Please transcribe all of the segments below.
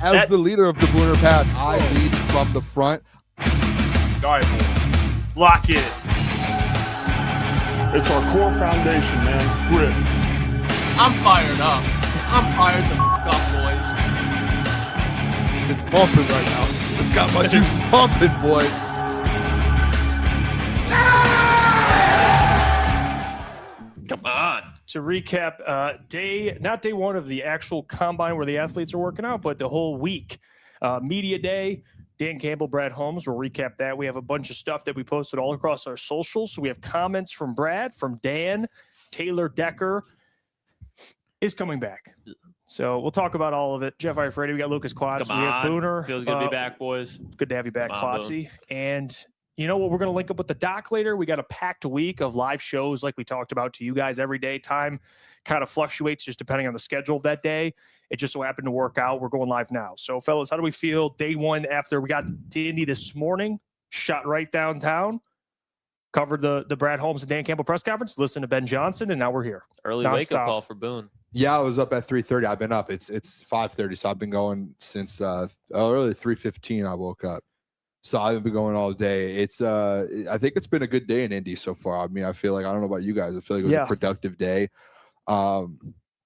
As the leader of the Booner Pack, I lead from the front. All right, boys. Lock in. It's our core foundation, man. Grit. I'm fired up. I'm fired the f*** up, boys. It's pumping right now. It's got my juices pumping, boys. Come on. To recap, not day one of the actual combine where the athletes are working out, but the whole week. Media day, Dan Campbell, Brad Holmes will recap that. We have a bunch of stuff that we posted all across our socials. So we have comments from Brad, from Dan, Taylor Decker is coming back. So we'll talk about all of it. Jeff Iafrate, we got Lukas Klotz, we have Booner. Feels good to be back, boys. Good to have you back, Klotzy. And you know what? We're going to link up with the doc later. We got a packed week of live shows like we talked about to you guys every day. Time kind of fluctuates just depending on the schedule of that day. It just so happened to work out. We're going live now. So, fellas, how do we feel day one after we got to Indy this morning, shot right downtown, covered the Brad Holmes and Dan Campbell press conference, listened to Ben Johnson, and now we're here. Early wake-up call for Boone. Yeah, I was up at 3:30. I've been up. It's 5:30, so I've been going since early 3:15 I woke up. So I've been going all day. It's I think it's been a good day in Indy so far. I mean, I feel like, I don't know about you guys, I feel like it was a productive day.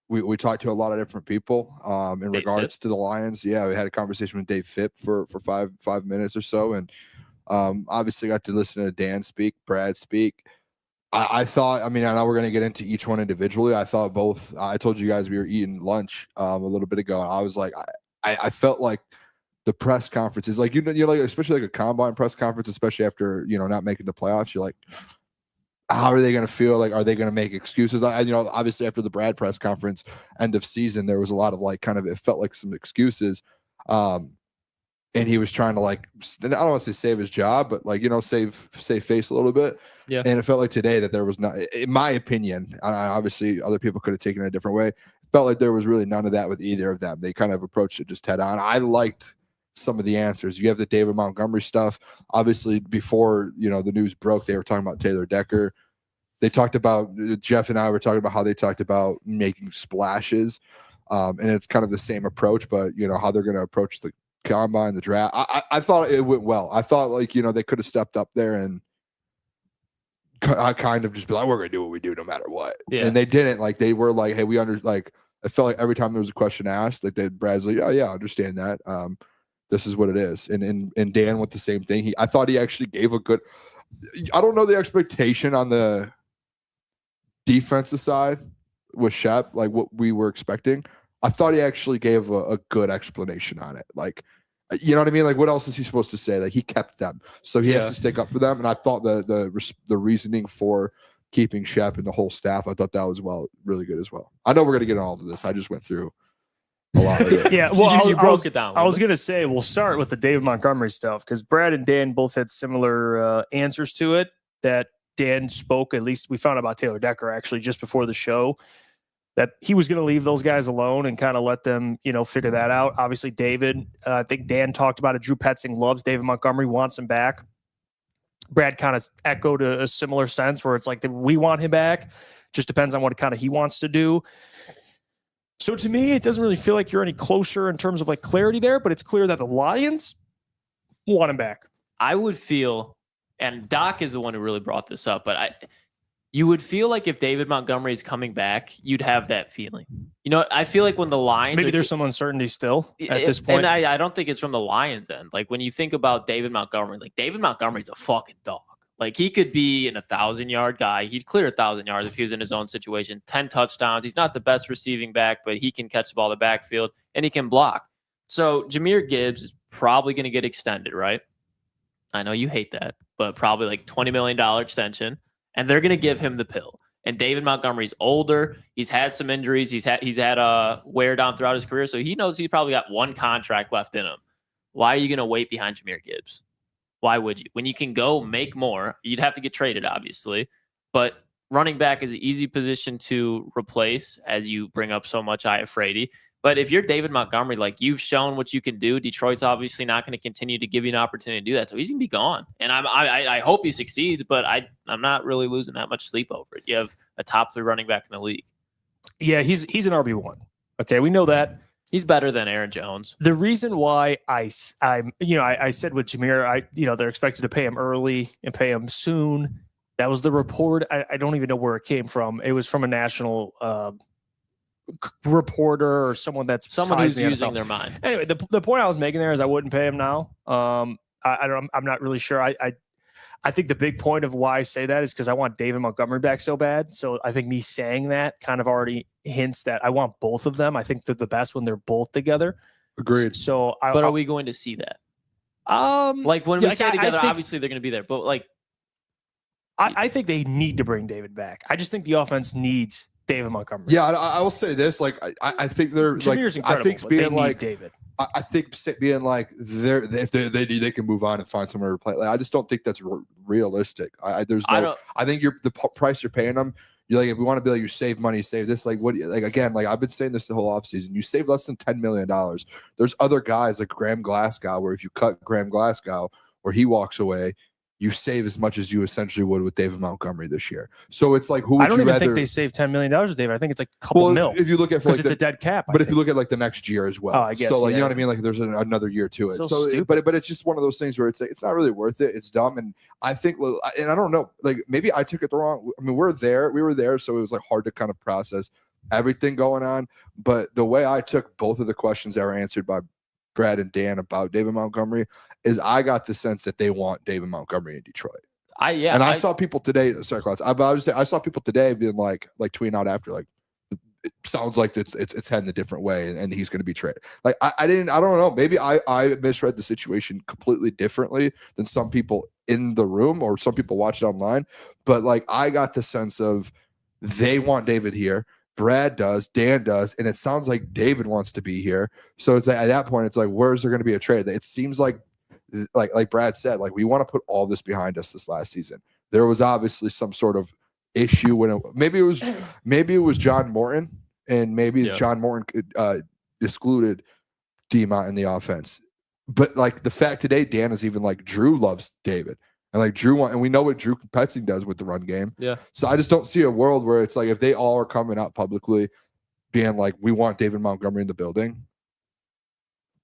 We talked to a lot of different people in regards to the Lions. Yeah, we had a conversation with Dave Phipp for five minutes or so, and obviously got to listen to Dan speak, Brad speak. I thought, I mean, I know we're going to get into each one individually. I thought both, I told you guys we were eating lunch a little bit ago, and I was like, I felt like the press conferences, like, you're like, especially like a combine press conference, especially after, not making the playoffs, you're like, how are they going to feel? Like, are they going to make excuses? Obviously after the Brad press conference, end of season, there was a lot of like, kind of, it felt like some excuses. And he was trying to, like, I don't want to say save his job, but like, save face a little bit. Yeah. And it felt like today that there was not, in my opinion, obviously other people could have taken it a different way. It felt like there was really none of that with either of them. They kind of approached it just head on. I liked some of the answers. You have the David Montgomery stuff. Obviously, before the news broke, they were talking about Taylor Decker. They talked about, Jeff and I were talking about how they talked about making splashes, and it's kind of the same approach, but how they're going to approach the combine, the draft. I thought it went well. I thought, like, they could have stepped up there and kind of just be like, we're going to do what we do no matter what. Yeah. And they didn't. Like, they were like, hey, I felt like every time there was a question asked, like, Brad's like, oh yeah, I understand that. This is what it is. And Dan with the same thing. I thought he actually gave a good, I don't know the expectation on the defensive side with Shep, like what we were expecting. I thought he actually gave a good explanation on it. Like, you know what I mean? Like, what else is he supposed to say? Like, he kept them, so he has to stick up for them. And I thought the reasoning for keeping Shep and the whole staff, I thought that was really good as well. I know we're gonna get into all of this. I just went through a lot of it. Yeah, well, you broke it down. I was gonna say we'll start with the David Montgomery stuff because Brad and Dan both had similar answers to it. That Dan spoke, at least we found out about Taylor Decker actually just before the show, that he was going to leave those guys alone and kind of let them, figure that out. Obviously, David, I think Dan talked about it. Drew Petzing loves David Montgomery, wants him back. Brad kind of echoed a similar sense where it's like, we want him back. Just depends on what kind of he wants to do. So to me, it doesn't really feel like you're any closer in terms of like clarity there, but it's clear that the Lions want him back. I would feel, and Doc is the one who really brought this up, but you would feel like if David Montgomery is coming back, you'd have that feeling. I feel like when the Lions... Maybe there's some uncertainty still at this point. And I don't think it's from the Lions' end. Like, when you think about David Montgomery, like, David Montgomery's a fucking dog. Like, he could be an 1,000-yard guy. He'd clear 1,000 yards if he was in his own situation. 10 touchdowns. He's not the best receiving back, but he can catch the ball in the backfield, and he can block. So, Jahmyr Gibbs is probably going to get extended, right? I know you hate that, but probably like $20 million extension. And they're going to give him the pill. And David Montgomery's older. He's had some injuries. He's had wear down throughout his career. So he knows he's probably got one contract left in him. Why are you going to wait behind Jahmyr Gibbs? Why would you? When you can go make more, you'd have to get traded, obviously. But running back is an easy position to replace, as you bring up so much Iafrate. But if you're David Montgomery, like, you've shown what you can do, Detroit's obviously not going to continue to give you an opportunity to do that. So he's going to be gone. And I hope he succeeds, but I'm not really losing that much sleep over it. You have a top 3 running back in the league. Yeah, he's an RB1. Okay, we know that. He's better than Aaron Jones. The reason why I said with Jameer, they're expected to pay him early and pay him soon. That was the report. I don't even know where it came from. It was from a national reporter or someone who's using their mind. Anyway, the point I was making there is I wouldn't pay him now. I'm not really sure. I think the big point of why I say that is because I want David Montgomery back so bad. So I think me saying that kind of already hints that I want both of them. I think they're the best when they're both together. Agreed. So, are we going to see that? Like when we say together, obviously they're going to be there. But like, I think they need to bring David back. I just think the offense needs David Montgomery. Yeah, I will say this. Like, I think they're Jameer's like, incredible, I think but being they need like David. I think being like they can move on and find somewhere to play. Like, I just don't think that's realistic. I think the price you're paying them. You're like, if we want to be like, you save money, save this. Like, what? Like, again, like I've been saying this the whole offseason. You save less than $10 million. There's other guys like Graham Glasgow, where if you cut Graham Glasgow or he walks away, you save as much as you essentially would with David Montgomery this year. So it's like, who would I don't you even rather? think they saved $10 million with David. I think it's like a couple mil. If you look at because it's a dead cap. But if you look at like the next year as well, I guess, so like yeah, you know what I mean. Like there's another year to it. So but it's just one of those things where it's like, it's not really worth it. It's dumb, and I think, and I don't know, like maybe I took it the wrong. I mean, we were there, so it was like hard to kind of process everything going on. But the way I took both of the questions that were answered by Brad and Dan about David Montgomery is I got the sense that they want David Montgomery in Detroit. I saw people today. Sorry, Klotz. I saw people today being like tweeting out after, like, it sounds like it's heading a different way and he's going to be traded. Like I don't know. Maybe I misread the situation completely differently than some people in the room or some people watch it online. But like I got the sense of they want David here. Brad does, Dan does, and it sounds like David wants to be here. So it's like, at that point, it's like, where's there going to be a trade? It seems like Brad said, like, we want to put all this behind us this last season. There was obviously some sort of issue when maybe it was John Morton, and maybe John Morton excluded D-Mont in the offense. But like the fact today, Dan is even like Drew loves David, and like and we know what Drew Petzing does with the run game. Yeah. So I just don't see a world where it's like if they all are coming out publicly being like, we want David Montgomery in the building.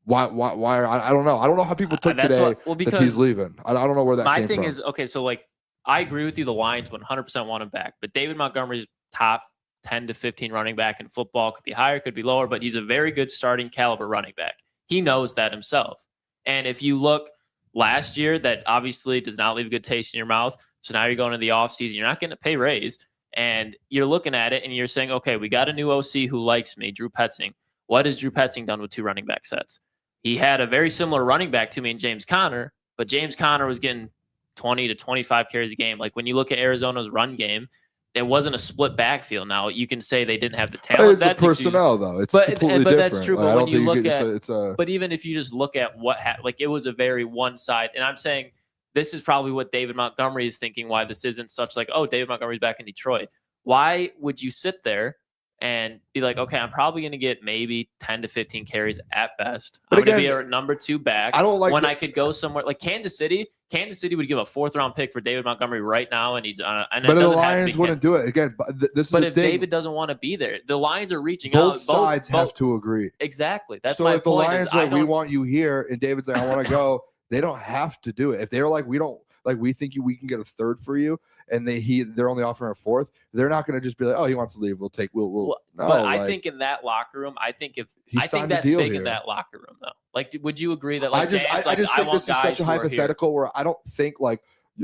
Why? I don't know. I don't know how people took today that he's leaving. I don't know where that came from. My thing is, okay, so like I agree with you. The Lions 100% want him back, but David Montgomery's top 10 to 15 running back in football. Could be higher, could be lower, but he's a very good starting caliber running back. He knows that himself. And if you look last year, that obviously does not leave a good taste in your mouth. So now you're going to the offseason. You're not getting a pay raise. And you're looking at it and you're saying, okay, we got a new OC who likes me, Drew Petzing. What has Drew Petzing done with two running back sets? He had a very similar running back to me in James Conner, but James Conner was getting 20 to 25 carries a game. Like when you look at Arizona's run game, it wasn't a split backfield. Now you can say they didn't have the talent. It's the personnel though. It's completely different. That's true. But when you look at, but even if you just look at what like it was a very one side. And I'm saying this is probably what David Montgomery is thinking. Why this isn't such like, oh, David Montgomery's back in Detroit. Why would you sit there and be like, okay, I'm probably going to get maybe 10 to 15 carries at best. I'm going to be a number 2 back. I don't like when I could go somewhere like Kansas City. Kansas City would give a 4th round pick for David Montgomery right now, and he's on. But the Lions wouldn't do it again. But if David doesn't want to be there, the Lions are reaching out. Both sides have to agree. Exactly. That's so my if the point. Lions like, we want you here, and David's like, I want to go. They don't have to do it. If they're like, we don't like, we think we can get a 3rd for you, and they're only offering a 4th, they're not going to just be like, oh, he wants to leave. We'll take. We'll. No, but I think in that locker room, I think that's big in that locker room though. Like, would you agree that? Like, I just think this is such a hypothetical where I don't think like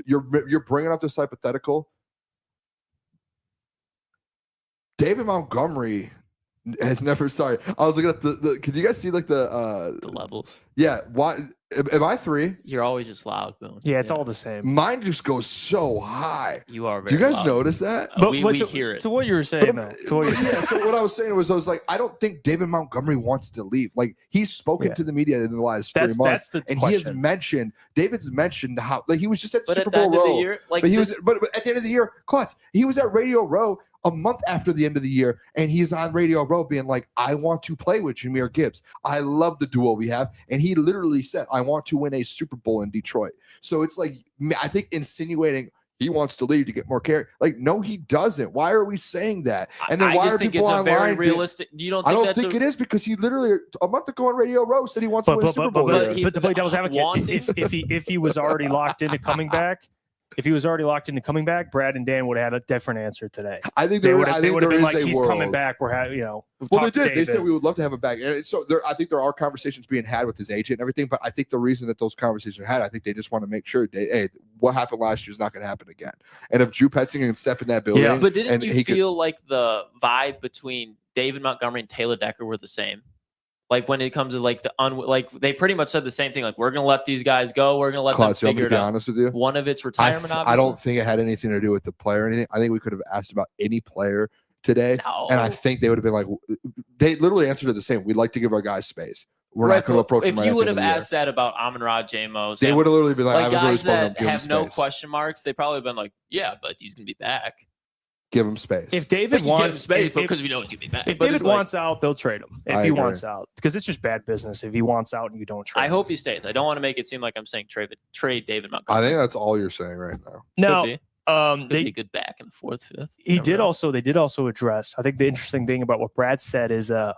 you're bringing up this hypothetical. David Montgomery has never. Sorry, I was looking at the. Can you guys see like the levels? Yeah. Why? Am I 3? You're always just loud, Boone. Yeah, it's all the same. Mine just goes so high. You are very. Do you guys loud. notice that? But we hear it. To what you were saying, though. So what I was saying was, I was like, I don't think David Montgomery wants to leave. Like he's spoken to the media in the last 3 months, and he has mentioned. David's mentioned how like he was just at Super Bowl Row. But at the end of the year, Klotz, he was at Radio Row a month after the end of the year, and he's on Radio Row being like, I want to play with Jahmyr Gibbs. I love the duo we have. And he literally said, I want to win a Super Bowl in Detroit. So it's like, I think insinuating he wants to leave to get more carry. Like, no, he doesn't. Why are we saying that? And then I why just are think people it's a online? very realistic. You don't think I don't that's think it is, because he literally a month ago on Radio Row said he wants to win a Super Bowl. But to play devil's advocate, wanting- if he was already locked into coming back, Brad and Dan would have had a different answer today. I think They there would I have think been there like, is a he's world. coming back. We're having, Well, they did. They said we would love to have him back. And so I think there are conversations being had with his agent and everything. But I think the reason that those conversations are had, I think they just want to make sure, hey, what happened last year is not going to happen again. And if Drew Petzing can step in that building, Yeah. But didn't and you he feel like the vibe between David Montgomery and Taylor Decker were the same? Like when it comes to like like they pretty much said the same thing. Like, we're going to let these guys go. We're going to let them Klotz, you want me figure to it be out. honest with you? One of it's retirement. I obviously. don't think it had anything to do with the player or anything. I think we could have asked about any player today. No. And I think they would have been like, they literally answered it the same. We'd like to give our guys space. We're Right, not going to approach if them. you would have asked that about Amon-Ra, J-Mo, they would have literally been like, like I was really guys spoken up, that give him have no space. question marks, they probably have been like, yeah, but he's going to be back. Give him space. If David wants space if- because we know he's going to be back. If But David it's like, wants out, they'll trade him. If I he agree. wants out, because it's just bad business. If he wants out and you don't trade, I him. hope he stays. I don't want to make it seem like I'm saying trade David Montgomery. I think that's all you're saying right now. Now, Could be they a good back in the fourth, fifth. he Never did know. also they did also address. I think the interesting thing about what Brad said is and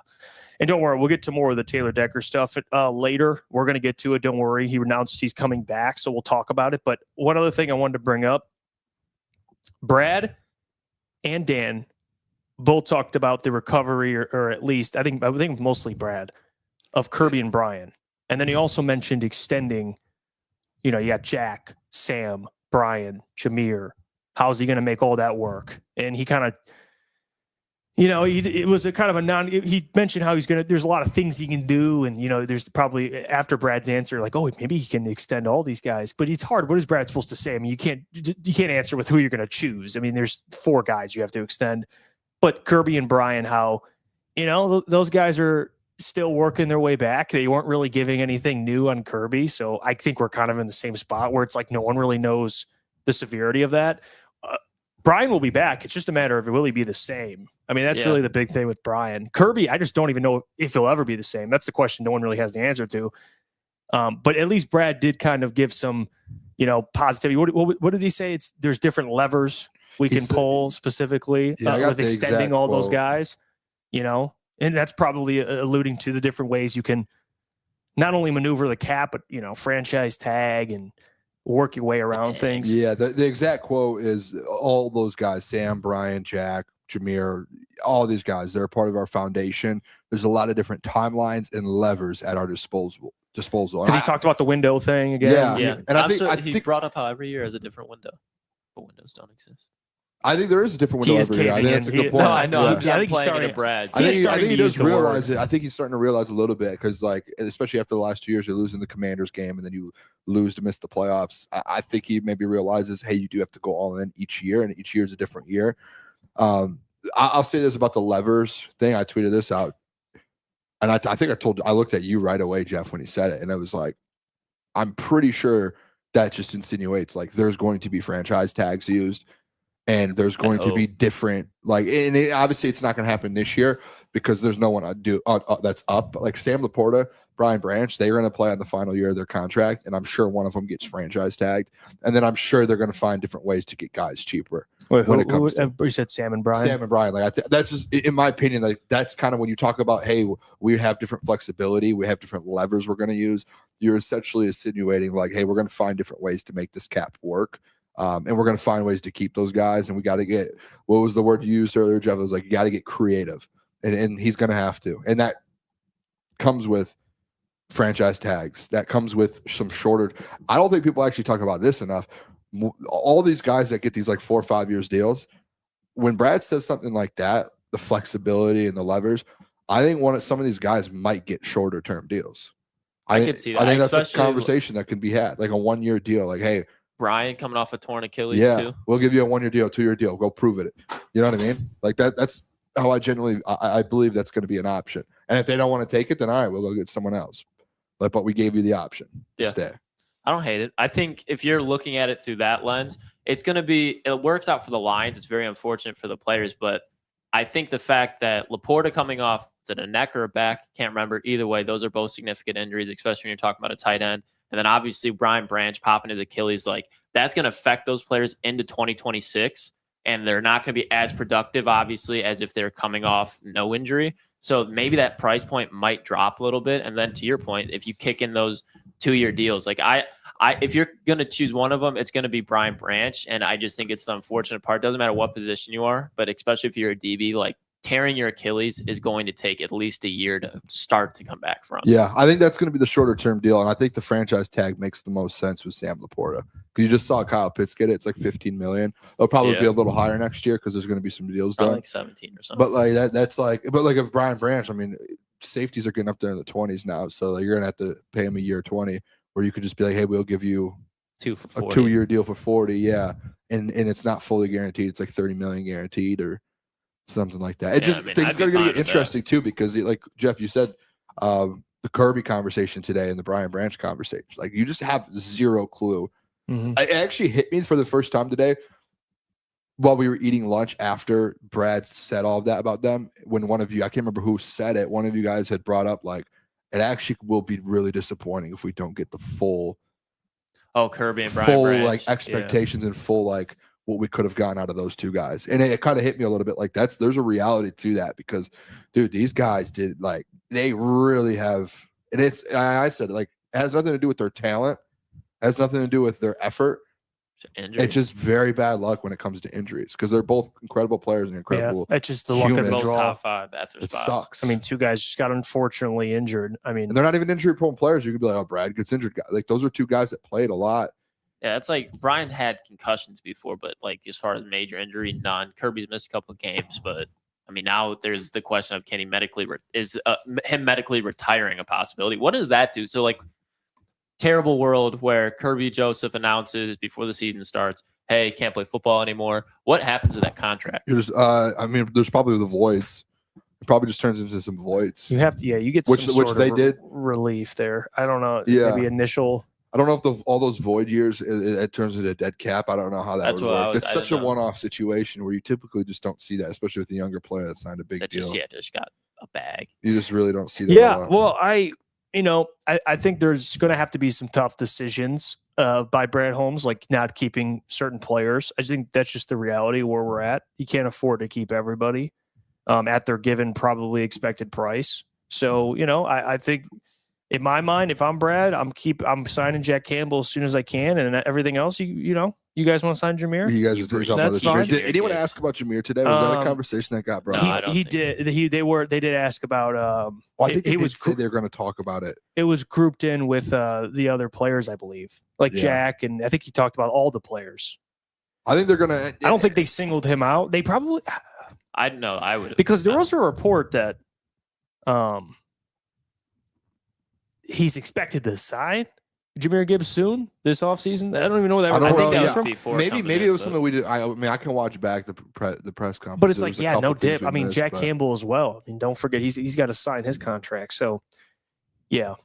don't worry, we'll get to more of the Taylor Decker stuff later. We're going to get to it. Don't worry. He announced he's coming back, so we'll talk about it. But one other thing I wanted to bring up, Brad and Dan both talked about the recovery, or at least I think mostly Brad, of Kirby and Brian. And then he also mentioned extending, you got Jack, Sam, Brian, Jameer. How's he going to make all that work? And he kind of, it was a kind of a he mentioned how there's a lot of things he can do. And, there's probably after Brad's answer, like, oh, maybe he can extend all these guys, but it's hard. What is Brad supposed to say? I mean, you can't answer with who you're going to choose. I mean, there's 4 guys you have to extend, but Kirby and Brian, how, those guys are still working their way back. They weren't really giving anything new on Kirby. So I think we're kind of in the same spot where it's like, no one really knows the severity of that. Brian will be back. It's just a matter of will he be the same? I mean, that's really the big thing with Brian. Kirby, I just don't even know if he'll ever be the same. That's the question no one really has the answer to. But at least Brad did kind of give some, positivity. What did he say? There's different levers we can pull specifically with extending all those guys, and that's probably alluding to the different ways you can not only maneuver the cap, but, franchise tag and work your way around things. Yeah, the exact quote is all those guys, Sam, Brian, Jack, Jameer, all these guys, they're a part of our foundation. There's a lot of different timelines and levers at our disposal. Because he talked about the window thing again. Yeah. And I think he brought up how every year has a different window, but windows don't exist. I think there is a different window every year. I think that's a good point. No, I know. Yeah. I'm I think he's playing starting- into Brad. I think he starting to does use the word. realize it. I think he's starting to realize a little bit because, like, especially after the last 2 years, you're losing the Commanders game and then you lose to miss the playoffs. I think he maybe realizes, hey, you do have to go all in each year, and each year is a different year. I'll say this about the levers thing. I tweeted this out, and I think I looked at you right away, Jeff, when he said it, and I was like, I'm pretty sure that just insinuates like there's going to be franchise tags used. And there's going to be different, obviously it's not going to happen this year because there's no one that's up. Like Sam Laporta, Brian Branch, they're going to play on the final year of their contract, and I'm sure one of them gets franchise tagged. And then I'm sure they're going to find different ways to get guys cheaper. When it comes to you said Sam and Brian. Sam and Brian, that's just, in my opinion, like that's kind of when you talk about, hey, we have different flexibility, we have different levers we're going to use. You're essentially insinuating like, hey, we're going to find different ways to make this cap work. And we're going to find ways to keep those guys. And we got to get, what was the word you used earlier, Jeff? It was like, you got to get creative. And he's going to have to. And that comes with franchise tags. That comes with some shorter. I don't think people actually talk about this enough. All these guys that get these like 4 or 5 years deals, when Brad says something like that, the flexibility and the levers, I think some of these guys might get shorter term deals. I could see that. I think that's a Especially conversation that can be had, like a 1 year deal. Like, hey, Brian coming off a torn Achilles too. We'll give you a 1 year deal, 2 year deal. Go prove it. You know what I mean? Like that's how I believe that's going to be an option. And if they don't want to take it, then all right, we'll go get someone else. But we gave you the option. Yeah. Stay. I don't hate it. I think if you're looking at it through that lens, it works out for the Lions. It's very unfortunate for the players, but I think the fact that Laporta coming off, is it a neck or a back? Can't remember. Either way, those are both significant injuries, especially when you're talking about a tight end. And then obviously Brian Branch popping his Achilles, like that's going to affect those players into 2026. And they're not going to be as productive, obviously, as if they're coming off no injury. So maybe that price point might drop a little bit. And then to your point, if you kick in those 2-year deals, like if you're going to choose one of them, it's going to be Brian Branch. And I just think it's the unfortunate part. Doesn't matter what position you are, but especially if you're a DB, like tearing your Achilles is going to take at least a year to start to come back from. Yeah, I think that's going to be the shorter term deal. And I think the franchise tag makes the most sense with Sam Laporta. Because you just saw Kyle Pitts get it. It's like $15 million. It'll probably be a little higher next year because there's going to be some deals done. Like 17 or something. But like that's like, but like if Brian Branch, I mean, safeties are getting up there in the 20s now. So like, you're going to have to pay him a year 20, where you could just be like, hey, we'll give you a 2-year deal for 40. Yeah. And it's not fully guaranteed. It's like 30 million guaranteed or something like that. Things are going to get interesting too, because like Jeff, you said, the Kirby conversation today and the Brian Branch conversation, like you just have zero clue. It actually hit me for the first time today while we were eating lunch after Brad said all of that about them. When one of you, I can't remember who said it, one of you guys had brought up like, it actually will be really disappointing if we don't get the full Kirby and Brian Branch. Like expectations and full like what we could have gotten out of those two guys. And it kind of hit me a little bit like there's a reality to that, because dude, these guys did like, they really have, and I said like, it has nothing to do with their talent, it has nothing to do with their effort. It's just very bad luck when it comes to injuries, because they're both incredible players and incredible. Yeah, it's just the luck of the draw. Top 5 after it spots. Sucks. I mean, two guys just got unfortunately injured. I mean, and they're not even injury prone players. You could be like, oh, Brad gets injured. Like those are two guys that played a lot. Yeah, it's like Brian had concussions before, but like as far as major injury, none. Kirby's missed a couple of games, but I mean, now there's the question of can he him medically retiring a possibility? What does that do? So like, terrible world where Kirby Joseph announces before the season starts, hey, can't play football anymore. What happens to that contract? You're just, I mean, there's probably the voids. It probably just turns into some voids. You have to, you get which they did relief there. I don't know. Yeah, maybe initial. I don't know if all those void years it turns into a dead cap. I don't know how that would work. It's such a one-off situation where you typically just don't see that, especially with a younger player that signed a big deal. Just got a bag. You just really don't see that. Yeah, well, I think there's going to have to be some tough decisions by Brad Holmes, like not keeping certain players. I think that's just the reality where we're at. You can't afford to keep everybody at their given probably expected price. So, I think in my mind, if I'm Brad, I'm signing Jack Campbell as soon as I can, and everything else, you guys want to sign Jameer? You guys are talking about this. Jameer. Did anyone ask about Jameer today? Was that a conversation that got brought up? He did. They did ask about. I think they say they're going to talk about it. It was grouped in with the other players, I believe, like Jack, and I think he talked about all the players. I think they're going to. I don't think they singled him out. They probably. I know. I would, because there was a report that, he's expected to sign Jahmyr Gibbs soon this offseason. I don't even know where that was from. Maybe it was something we did. I mean, I can watch back the press conference. But it's like, no dip. I mean, Jack Campbell as well. I mean, don't forget he's got to sign his contract. So, yeah,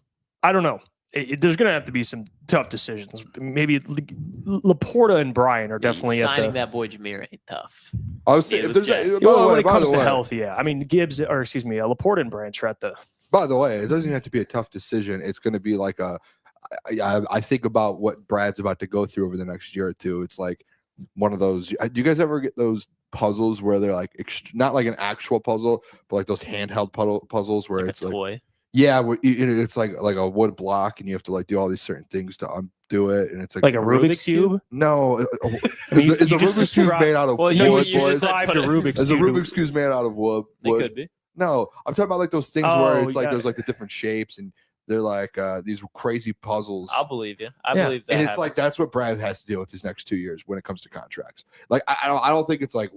I don't know. There's going to have to be some tough decisions. Maybe Laporta and Brian are definitely signing that boy Jameer ain't tough. I was saying, when it comes to health, yeah. I mean, Laporta and Branch are at the. By the way, it doesn't even have to be a tough decision. It's going to be like I think about what Brad's about to go through over the next year or two. It's like one of those. Do you guys ever get those puzzles where they're like not like an actual puzzle, but like those handheld puzzles where it's like toy? Yeah, it's like a wood block, and you have to like do all these certain things to undo it, and it's like a Rubik's cube. No, is a Rubik's cube made out of wood? You described a Rubik's cube. Is a Rubik's cube made out of wood? It could be. No, I'm talking about like those things where it's like there's like the different shapes, and they're like these crazy puzzles. I'll believe you. I believe that. And it's like that's what Brad has to deal with his next 2 years when it comes to contracts. Like I don't think it's like,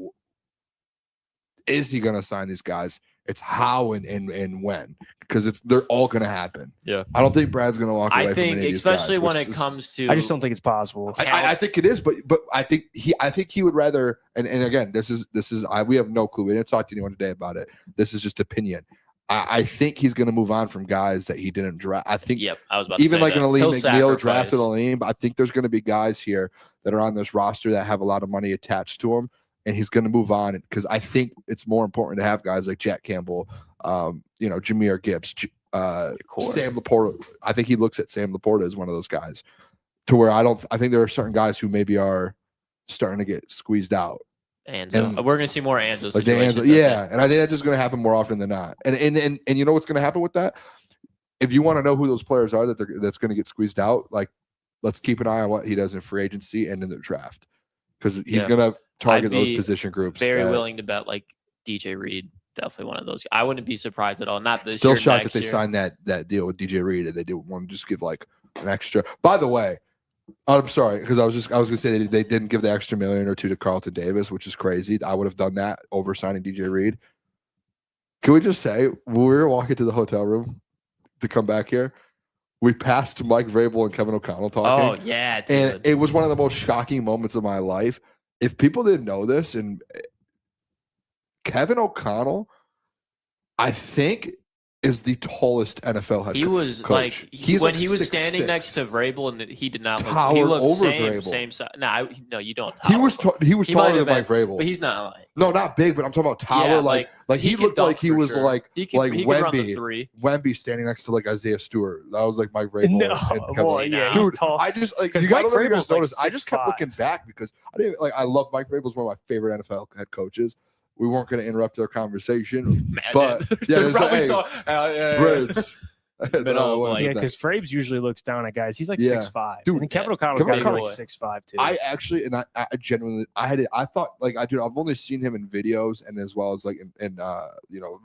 is he going to sign these guys? It's how and when, because they're all going to happen. Yeah, I don't think Brad's going to walk away. I think, from any especially of these guys, when it comes to, I just don't think it's possible. I think it is, but I think he would rather. And again, this is we have no clue. We didn't talk to anyone today about it. This is just opinion. I think he's going to move on from guys that he didn't draft. I think. Yep, I was about to even say like that. an Aleem McNeil drafted Aleem, but I think there's going to be guys here that are on this roster that have a lot of money attached to them, and he's going to move on because I think it's more important to have guys like Jack Campbell, Jahmyr Gibbs, Sam Laporta. I think he looks at Sam Laporta as one of those guys. to where I think there are certain guys who maybe are starting to get squeezed out. Anzo. We're going to see more Anzo Like situations. and I think that's just going to happen more often than not. And you know what's going to happen with that? If you want to know who those players are that's going to get squeezed out, like let's keep an eye on what he does in free agency and in the draft, because he's going to target those position groups. Very willing to bet like DJ Reed, definitely one of those. I wouldn't be surprised at all. Not this Still year, shocked next that they year. signed that deal with DJ Reed and they didn't want to just give like an extra. By the way, I'm sorry, because I was going to say they didn't give the extra $1 million or $2 million to Carlton Davis, which is crazy. I would have done that over signing DJ Reed. Can we just say when we were walking to the hotel room to come back here, we passed Mike Vrabel and Kevin O'Connell talking. Oh yeah, dude. And it was one of the most shocking moments of my life. If people didn't know this, and Kevin O'Connell, I think, is the tallest NFL head coach. He was coach. like He's when like he was 6'6". standing next to Vrabel, and he did not look. He Towered looked over same, Vrabel. same size. No, you don't. He was tower. he was He might taller have than Mike been, Vrabel. but he's not like. No, not big, but I'm talking about tower. Yeah, like he could looked dunk like he for was sure. like he could run the Wemby. three. Wemby standing next to like Isaiah Stewart. That was like Mike Vrabel. No, and Kevin boy, O'Connell. yeah, Dude, he's tall. I just like 'Cause you Mike gotta let you Vrabel's guys like notice. I just kept 6'5". looking back because I didn't like. I love Mike Vrabel's one of my favorite NFL head coaches. We weren't going to interrupt their conversation, but yeah, They're there's probably like, talking- Braves. Middle, like- Yeah, because Frabes usually looks down at guys. He's like Yeah. 6'5". Dude, And Kevin O'Connell's Kevin got to be like O'Connell- 6'5" too. I actually, and I genuinely, I thought like I've only seen him in videos and as well as like in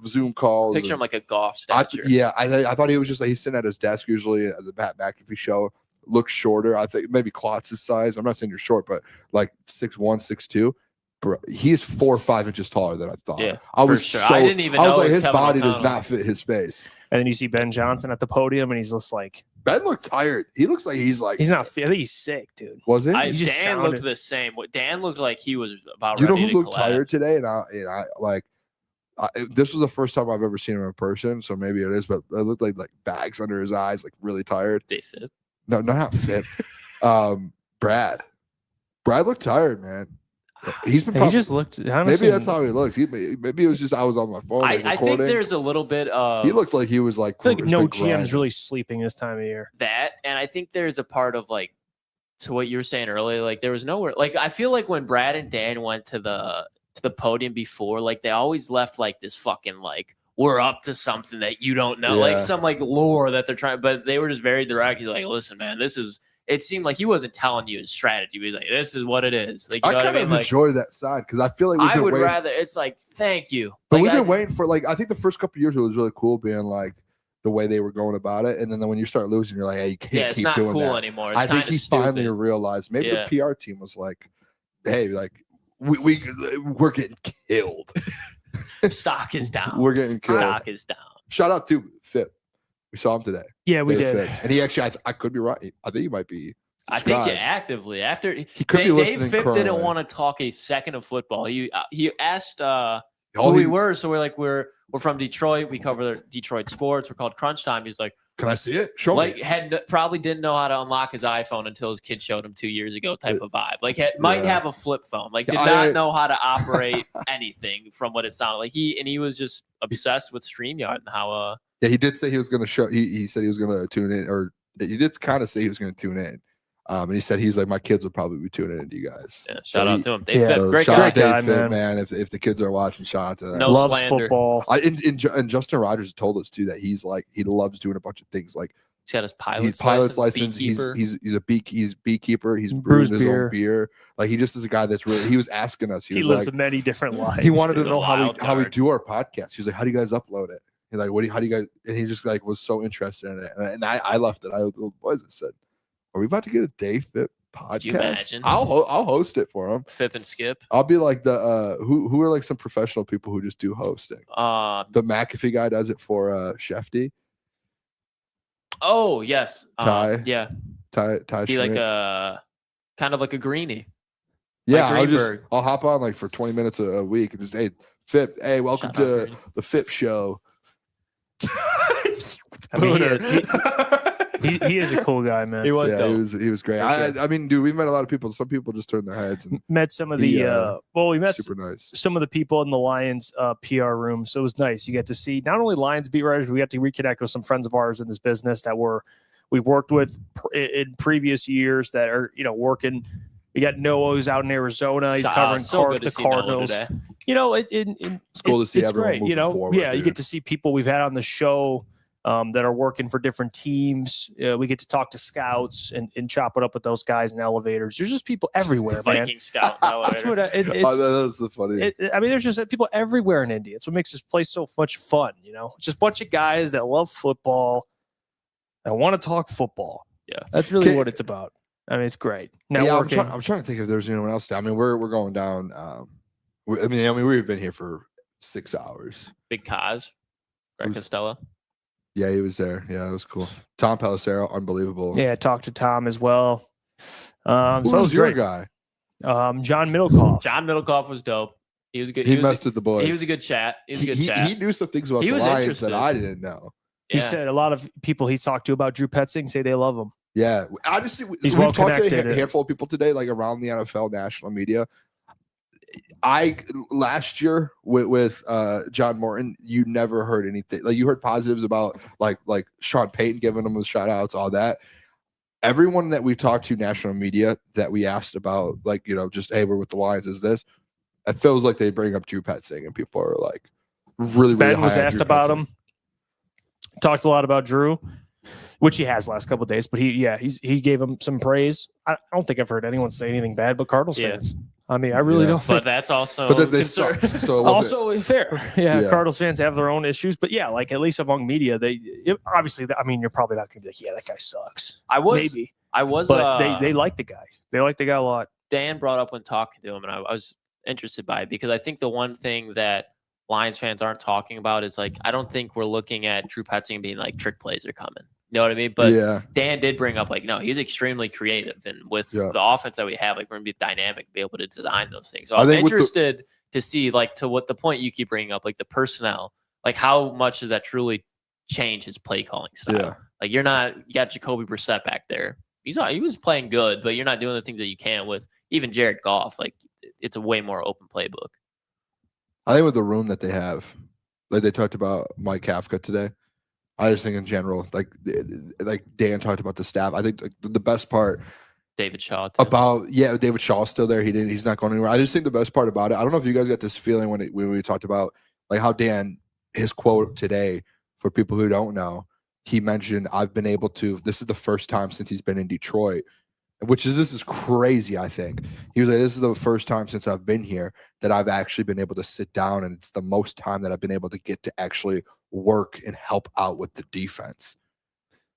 Zoom calls. Picture him like a golf stature. I thought he was just like he's sitting at his desk usually at the Pat McAfee show. Looks shorter. I think maybe Klotz's size. I'm not saying you're short, but like 6'1", 6'2". Bro, he is 4 or 5 inches taller than I thought. Yeah, I for was sure. so, I didn't even I was know like, it was his Kevin body does O'Connell. not fit his face. and then you see Ben Johnson at the podium, and he's just like, Ben looked tired. He looks like he's like. he's not. I think he's sick, dude. Was it? He just Dan sounded- looked the same. Dan looked like he was about Do you know ready who to looked collapse. tired today? And I like. This was the first time I've ever seen him in person, so maybe it is. But it looked like bags under his eyes, like really tired. They fit. No, not fit. Brad looked tired, man. He's been. He Probably, just looked. Honestly, maybe that's how he looked. Maybe it was just I was on my phone. I Like, think recording. there's a little bit of He looked like he was like. I feel like it's no been GM's grinding. really sleeping this time of year. that, and I think there's a part of like to what you were saying earlier. Like there was nowhere. Like I feel like when Brad and Dan went to the podium before, like they always left like this fucking like we're up to something that you don't know, like Yeah. some like lore that they're trying. But they were just very direct. He's like, listen, man, this is. It seemed like he wasn't telling you his strategy. He was like, "This is what it is." Like, you know I what kind I mean? of Like, enjoy that side because I feel like we've I been would waiting. rather. It's like, thank you. But Like, we've been I- waiting for like I think the first couple of years it was really cool being like the way they were going about it, and then when you start losing, you're like, hey, you can't Yeah, it's keep not doing cool that. anymore. It's I think kinda he finally stupid. realized maybe Yeah. the PR team was like, hey, like we're getting killed. Stock is down. We're getting killed. Stock is down. Shout out to Fip. We saw him today. Yeah, we Dave did. Fipp. And he actually, I could be right. I think he might be. I think subscribed. actively after He could be Dave listening Fipp currently. didn't want to talk a second of football. He asked All who he- we were, so we're like we're from Detroit. We cover Detroit sports. We're called Crunch Time. He's like Can I see it? Show like me. probably didn't know how to unlock his iPhone until his kid showed him 2 years ago. Type of vibe. Like might Yeah. have a flip phone. Like did I- not know how to operate anything from what it sounded like. He was just obsessed with StreamYard and how Yeah, he did say he was going to show. He said he was going to tune in, or he did kind of say he was going to tune in. And he said he's like, my kids would probably be tuning into you guys. yeah, So shout out he- to him. Dave Yeah. Fipp, so great shout guy. out Dave guy, Fipp, man. man. If the kids are watching, shout out to them. No Loves slander. football. And Justin Rogers told us too that he's like he loves doing a bunch of things like He's got his he's pilot's license. beekeeper. He's a beekeeper. He's Brews brewing his beer. own beer. Like he just is a guy that's really. He was asking us. He was lives like, many different lives. he wanted to dude, know a how wild we card. do our podcast. He was like, how do you guys upload it? He's like, how do you guys? And he just like was so interested in it. And I left it. I was the boys and said, are we about to get a Dave Fipp podcast? Could you imagine? I'll host it for him. Fipp and Skip. I'll be like the who are like some professional people who just do hosting. The McAfee guy does it for Shefty. Oh yes, Ty. yeah, Ty be like Schmidt. a kind of like a greenie. Yeah, like Greenberg. I'll hop on like for 20 minutes a week and just hey Fipp, hey, welcome Shout out to Greenie. the Fipp show. I mean, Booner. he is a cool guy, man. He was Yeah, dope. he was great. For sure. I mean, dude, we met a lot of people. Some people just turned their heads and Met some of He, the we met super nice. some of the people in the Lions PR room. So it was nice. You get to see not only Lions beat writers, we got to reconnect with some friends of ours in this business that we're we worked with in previous years that are, working. We got Noah's out in Arizona. He's covering the Cardinals. It's cool to see it's everyone great. moving forward, You dude. get to see people we've had on the show that are working for different teams. We get to talk to scouts and chop it up with those guys in elevators. There's just people everywhere, man. Viking scout. That's what That's the funny. there's just people everywhere in Indy. It's what makes this place so much fun. It's just a bunch of guys that love football and want to talk football. Yeah, that's really what it's about. I mean, it's great. Networking. Yeah, I'm trying to think if there's anyone else. I mean, we're going down. We've been here for 6 hours. Big Kaz, Greg Costello. Yeah, he was there. Yeah, it was cool. Tom Pelissero, unbelievable. Yeah, I talked to Tom as well. Who so it was was your great. guy? John Middlecoff. John Middlecoff was dope. He was good. He messed with the boys. He was a good chat. He knew some things about the Lions that I didn't know. Yeah. He said a lot of people he's talked to about Drew Petzing say they love him. Yeah, honestly, He's we've talked to well-connected. a handful of people today, like around the NFL national media. Last year with John Morton, you never heard anything. Like you heard positives about like Sean Payton giving him the shout outs, all that. Everyone that we talked to national media that we asked about, like, just, hey, we're with the Lions, is this? It feels like they bring up Drew Petzing and people are like really Ben high was on asked Drew about Petzing. him. Talked a lot about Drew, which he has last couple of days, but he gave him some praise. I don't think I've heard anyone say anything bad but Cardinals fans. I mean, I really don't think. But that's also But then they suck. So it wasn't- Also fair. Yeah, Yeah. Cardinals fans have their own issues, but yeah, like at least among media, obviously, I mean, you're probably not going to be like, yeah, that guy sucks. I was, but they like the guy. They like the guy a lot. Dan brought up when talking to him, and I was interested by it because I think the one thing that Lions fans aren't talking about is like, I don't think we're looking at Drew Petzing being like trick plays are coming. You know what I mean? But yeah. Dan did bring up like, no, he's extremely creative, and with the offense that we have, like we're gonna be dynamic, be able to design those things. So I'm interested to see, like, to what the point you keep bringing up, like the personnel, like how much does that truly change his play calling style? Yeah. Like you got Jacoby Brissett back there. He was playing good, but you're not doing the things that you can with even Jared Goff. Like it's a way more open playbook. I think with the room that they have, like they talked about Mike Kafka today. I just think in general, like Dan talked about the staff. I think the best part David Shaw too. David Shaw's still there. He's not going anywhere. I just think the best part about it, I don't know if you guys got this feeling when we talked about like how Dan, his quote today, for people who don't know, he mentioned, this is the first time since he's been in Detroit, this is crazy, I think. He was like, this is the first time since I've been here that I've actually been able to sit down, and it's the most time that I've been able to get to actually work and help out with the defense.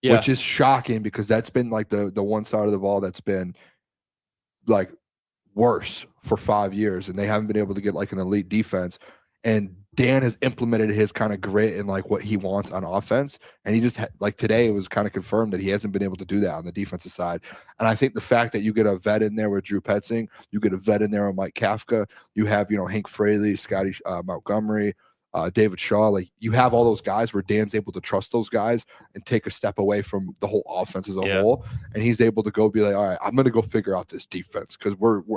Yeah. Which is shocking because that's been like the one side of the ball that's been like worse for 5 years, and they haven't been able to get like an elite defense. And Dan has implemented his kind of grit and like what he wants on offense. And he just like today, it was kind of confirmed that he hasn't been able to do that on the defensive side. And I think the fact that you get a vet in there with Drew Petzing, you get a vet in there with Mike Kafka, you have, Hank Fraley, Scotty Montgomery, David Shaw, like you have all those guys where Dan's able to trust those guys and take a step away from the whole offense as a whole. And he's able to go be like, all right, I'm going to go figure out this defense because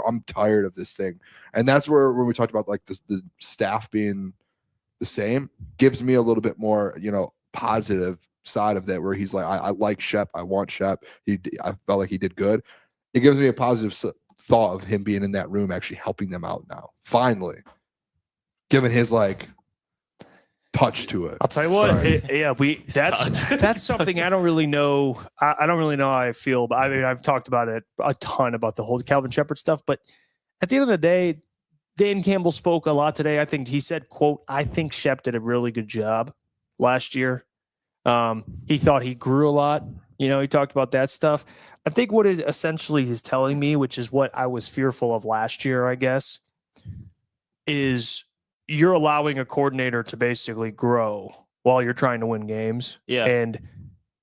I'm tired of this thing. And that's where when we talked about like the staff being the same, gives me a little bit more, positive side of that where he's like, I like Shep. I want Shep. I felt like he did good. It gives me a positive thought of him being in that room, actually helping them out now. Finally, given his like touch to it. I'll tell you what. That's something I don't really know. I don't really know how I feel, but I mean, I've talked about it a ton about the whole Kelvin Shepard stuff. But at the end of the day, Dan Campbell spoke a lot today. I think he said, quote, I think Shep did a really good job last year. He thought he grew a lot. He talked about that stuff. I think what is essentially he's telling me, which is what I was fearful of last year, I guess, is you're allowing a coordinator to basically grow while you're trying to win games. Yeah. And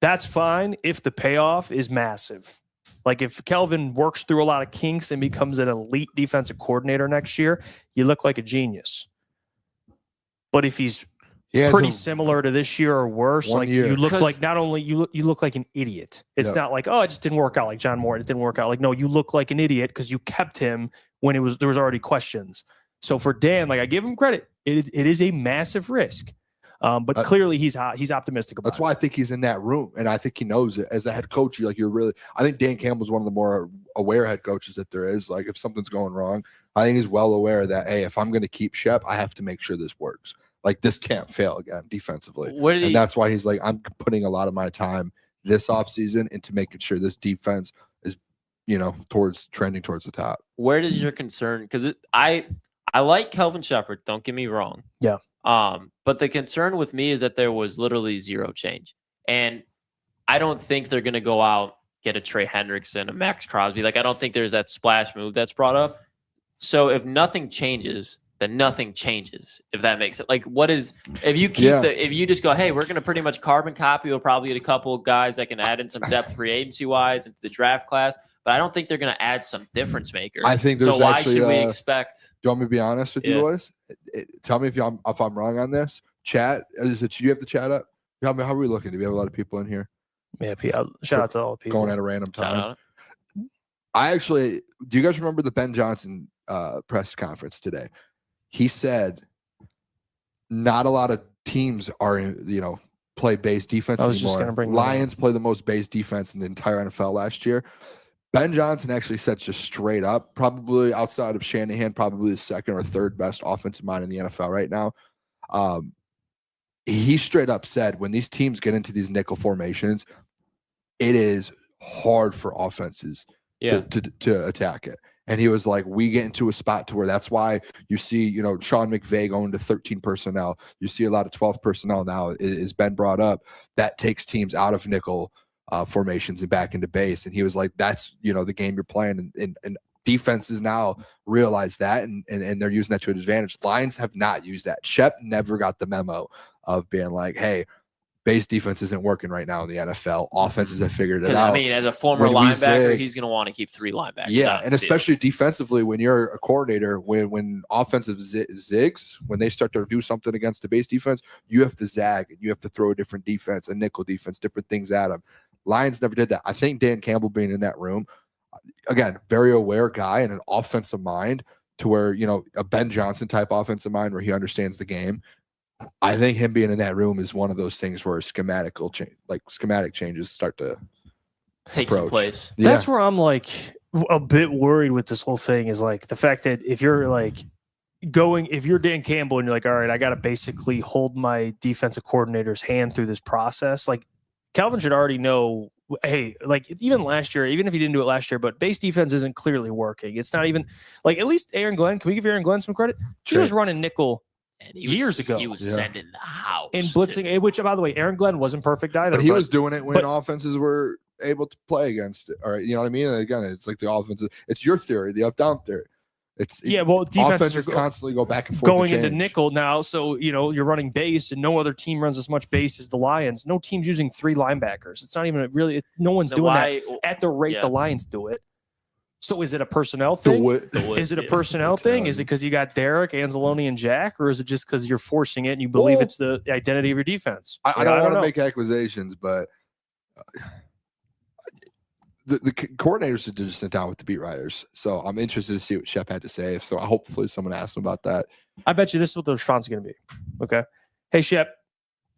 that's fine if the payoff is massive. Like if Kelvin works through a lot of kinks and becomes an elite defensive coordinator next year, you look like a genius. But if he's pretty similar to this year or worse, like you look like not only you look like an idiot. It's not like, oh, it just didn't work out like John Moore. It didn't work out. Like, no, you look like an idiot because you kept him when there was already questions. So for Dan, like I give him credit, it is a massive risk. But clearly he's hot. He's optimistic about That's why I think he's in that room, and I think he knows it. As a head coach, I think Dan Campbell's one of the more aware head coaches that there is. Like if something's going wrong, I think he's well aware that, hey, if I'm going to keep Shep, I have to make sure this works. Like this can't fail again defensively. And that's why he's like, I'm putting a lot of my time this offseason into making sure this defense is, trending towards the top. Where does your concern? Because I like Kelvin Shepard. Don't get me wrong. Yeah. But the concern with me is that there was literally zero change, and I don't think they're going to go out get a Trey Hendrickson, a Max Crosby. Like I don't think there's that splash move that's brought up. So if nothing changes, then nothing changes. If that makes it like, what is if you keep if you just go, hey, we're going to pretty much carbon copy. We'll probably get a couple of guys that can add in some depth free agency wise into the draft class. But I don't think they're going to add some difference maker. I think there's so. Why actually, should we expect? Do you want me to be honest with you boys? Tell me if I'm wrong on this. Chat, do you have the chat up? How are we looking? Do we have a lot of people in here? Yeah, shout out to all the people going at a random time. Do you guys remember the Ben Johnson press conference today? He said not a lot of teams are play base defense anymore. Just gonna bring Lions play the most base defense in the entire NFL last year. Ben Johnson actually said just straight up, probably outside of Shanahan, probably the second or third best offensive mind in the NFL right now. He straight up said when these teams get into these nickel formations, it is hard for offenses to attack it. And he was like, we get into a spot to where that's why you see, Sean McVay going to 13 personnel. You see a lot of 12 personnel now, is Ben brought up. That takes teams out of nickel formations and back into base. And he was like, that's, the game you're playing. And defenses now realize that, and they're using that to an advantage. Lions have not used that. Shep never got the memo of being like, hey, base defense isn't working right now in the NFL. Offenses have figured it out. I mean, as a former linebacker, he's going to want to keep 3 linebackers. Yeah, and especially defensively, when you're a coordinator, when offensive zigs, when they start to do something against the base defense, you have to zag and you have to throw a different defense, a nickel defense, different things at them. Lions never did that. I think Dan Campbell being in that room, again, very aware guy and an offensive mind to where, a Ben Johnson type offensive mind where he understands the game. I think him being in that room is one of those things where schematic changes start to take some place. Yeah. That's where I'm like a bit worried with this whole thing is like the fact that if you're Dan Campbell and you're like, all right, I got to basically hold my defensive coordinator's hand through this process. Like Kelvin should already know, hey, like even last year, even if he didn't do it last year, but base defense isn't clearly working. It's not even like, at least Aaron Glenn, can we give Aaron Glenn some credit? He was running nickel years ago. He was sending the house. And blitzing, which, by the way, Aaron Glenn wasn't perfect either. But he was doing it when offenses were able to play against it. All right, you know what I mean? And again, it's like the offensive. It's your theory, the up-down theory. Defenses constantly go back and forth. Going into nickel now, so you're running base, and no other team runs as much base as the Lions. No team's using 3 linebackers. It's not even really. No one's doing that at the rate the Lions do it. So is it a personnel thing? Is it a personnel thing? Is it because you got Derek, Anzalone, and Jack, or is it just because you're forcing it and you believe it's the identity of your defense? I don't want to make accusations, but the coordinators should just sit down with the beat writers. So I'm interested to see what Shep had to say. So hopefully someone asked him about that. I bet you this is what the response is going to be. Okay. Hey, Shep.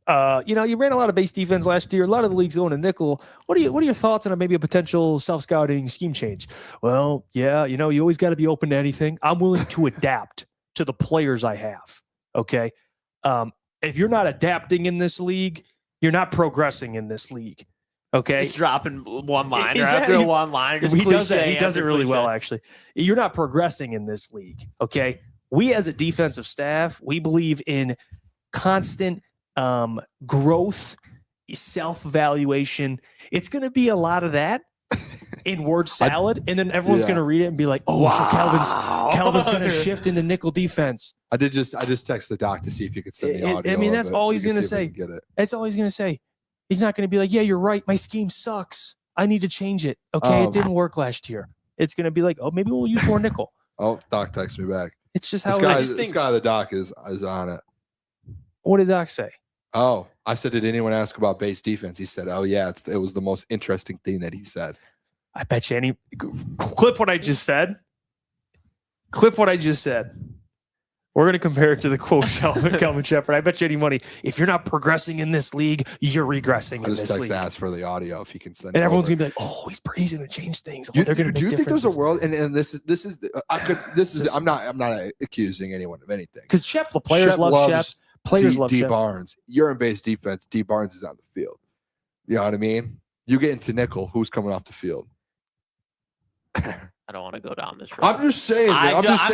You ran a lot of base defense last year. A lot of the leagues going to nickel. What are your thoughts on maybe a potential self-scouting scheme change? Well, yeah, you always got to be open to anything. I'm willing to adapt to the players I have. Okay. If you're not adapting in this league, you're not progressing in this league. Okay. Just dropping one liner after one liner. He does that. He does it really well, actually. You're not progressing in this league. Okay. We as a defensive staff, we believe in constant growth, self-evaluation. It's going to be a lot of that in word salad, and then everyone's going to read it and be like, "Oh, wow. So Kelvin's going to shift into nickel defense." I just text the doc to see if you could send the audio. I mean, that's all he's going to say. That's all he's going to say. He's not going to be like, "Yeah, you're right. My scheme sucks. I need to change it." Okay, it didn't work last year. It's going to be like, "Oh, maybe we'll use more nickel." Oh, doc texts me back. It's just how this guy, the doc is on it. What did doc say? Oh, I said, did anyone ask about base defense? He said, oh, yeah, it was the most interesting thing that he said. I bet you clip what I just said. We're going to compare it to the quote Kelvin Shepard. I bet you any money, if you're not progressing in this league, you're regressing I in just this text league. ask for the audio if he can send And it everyone's over. going to be like, oh, he's going to change things. Oh, Do they're going to do you make think there's a differences. world? And I'm not accusing anyone of anything. Because the players love Shep. Players love D Shep. Barnes. You're in base defense. D Barnes is on the field. You know what I mean? You get into nickel. Who's coming off the field? I don't want to go down this road. I'm just saying. I'm just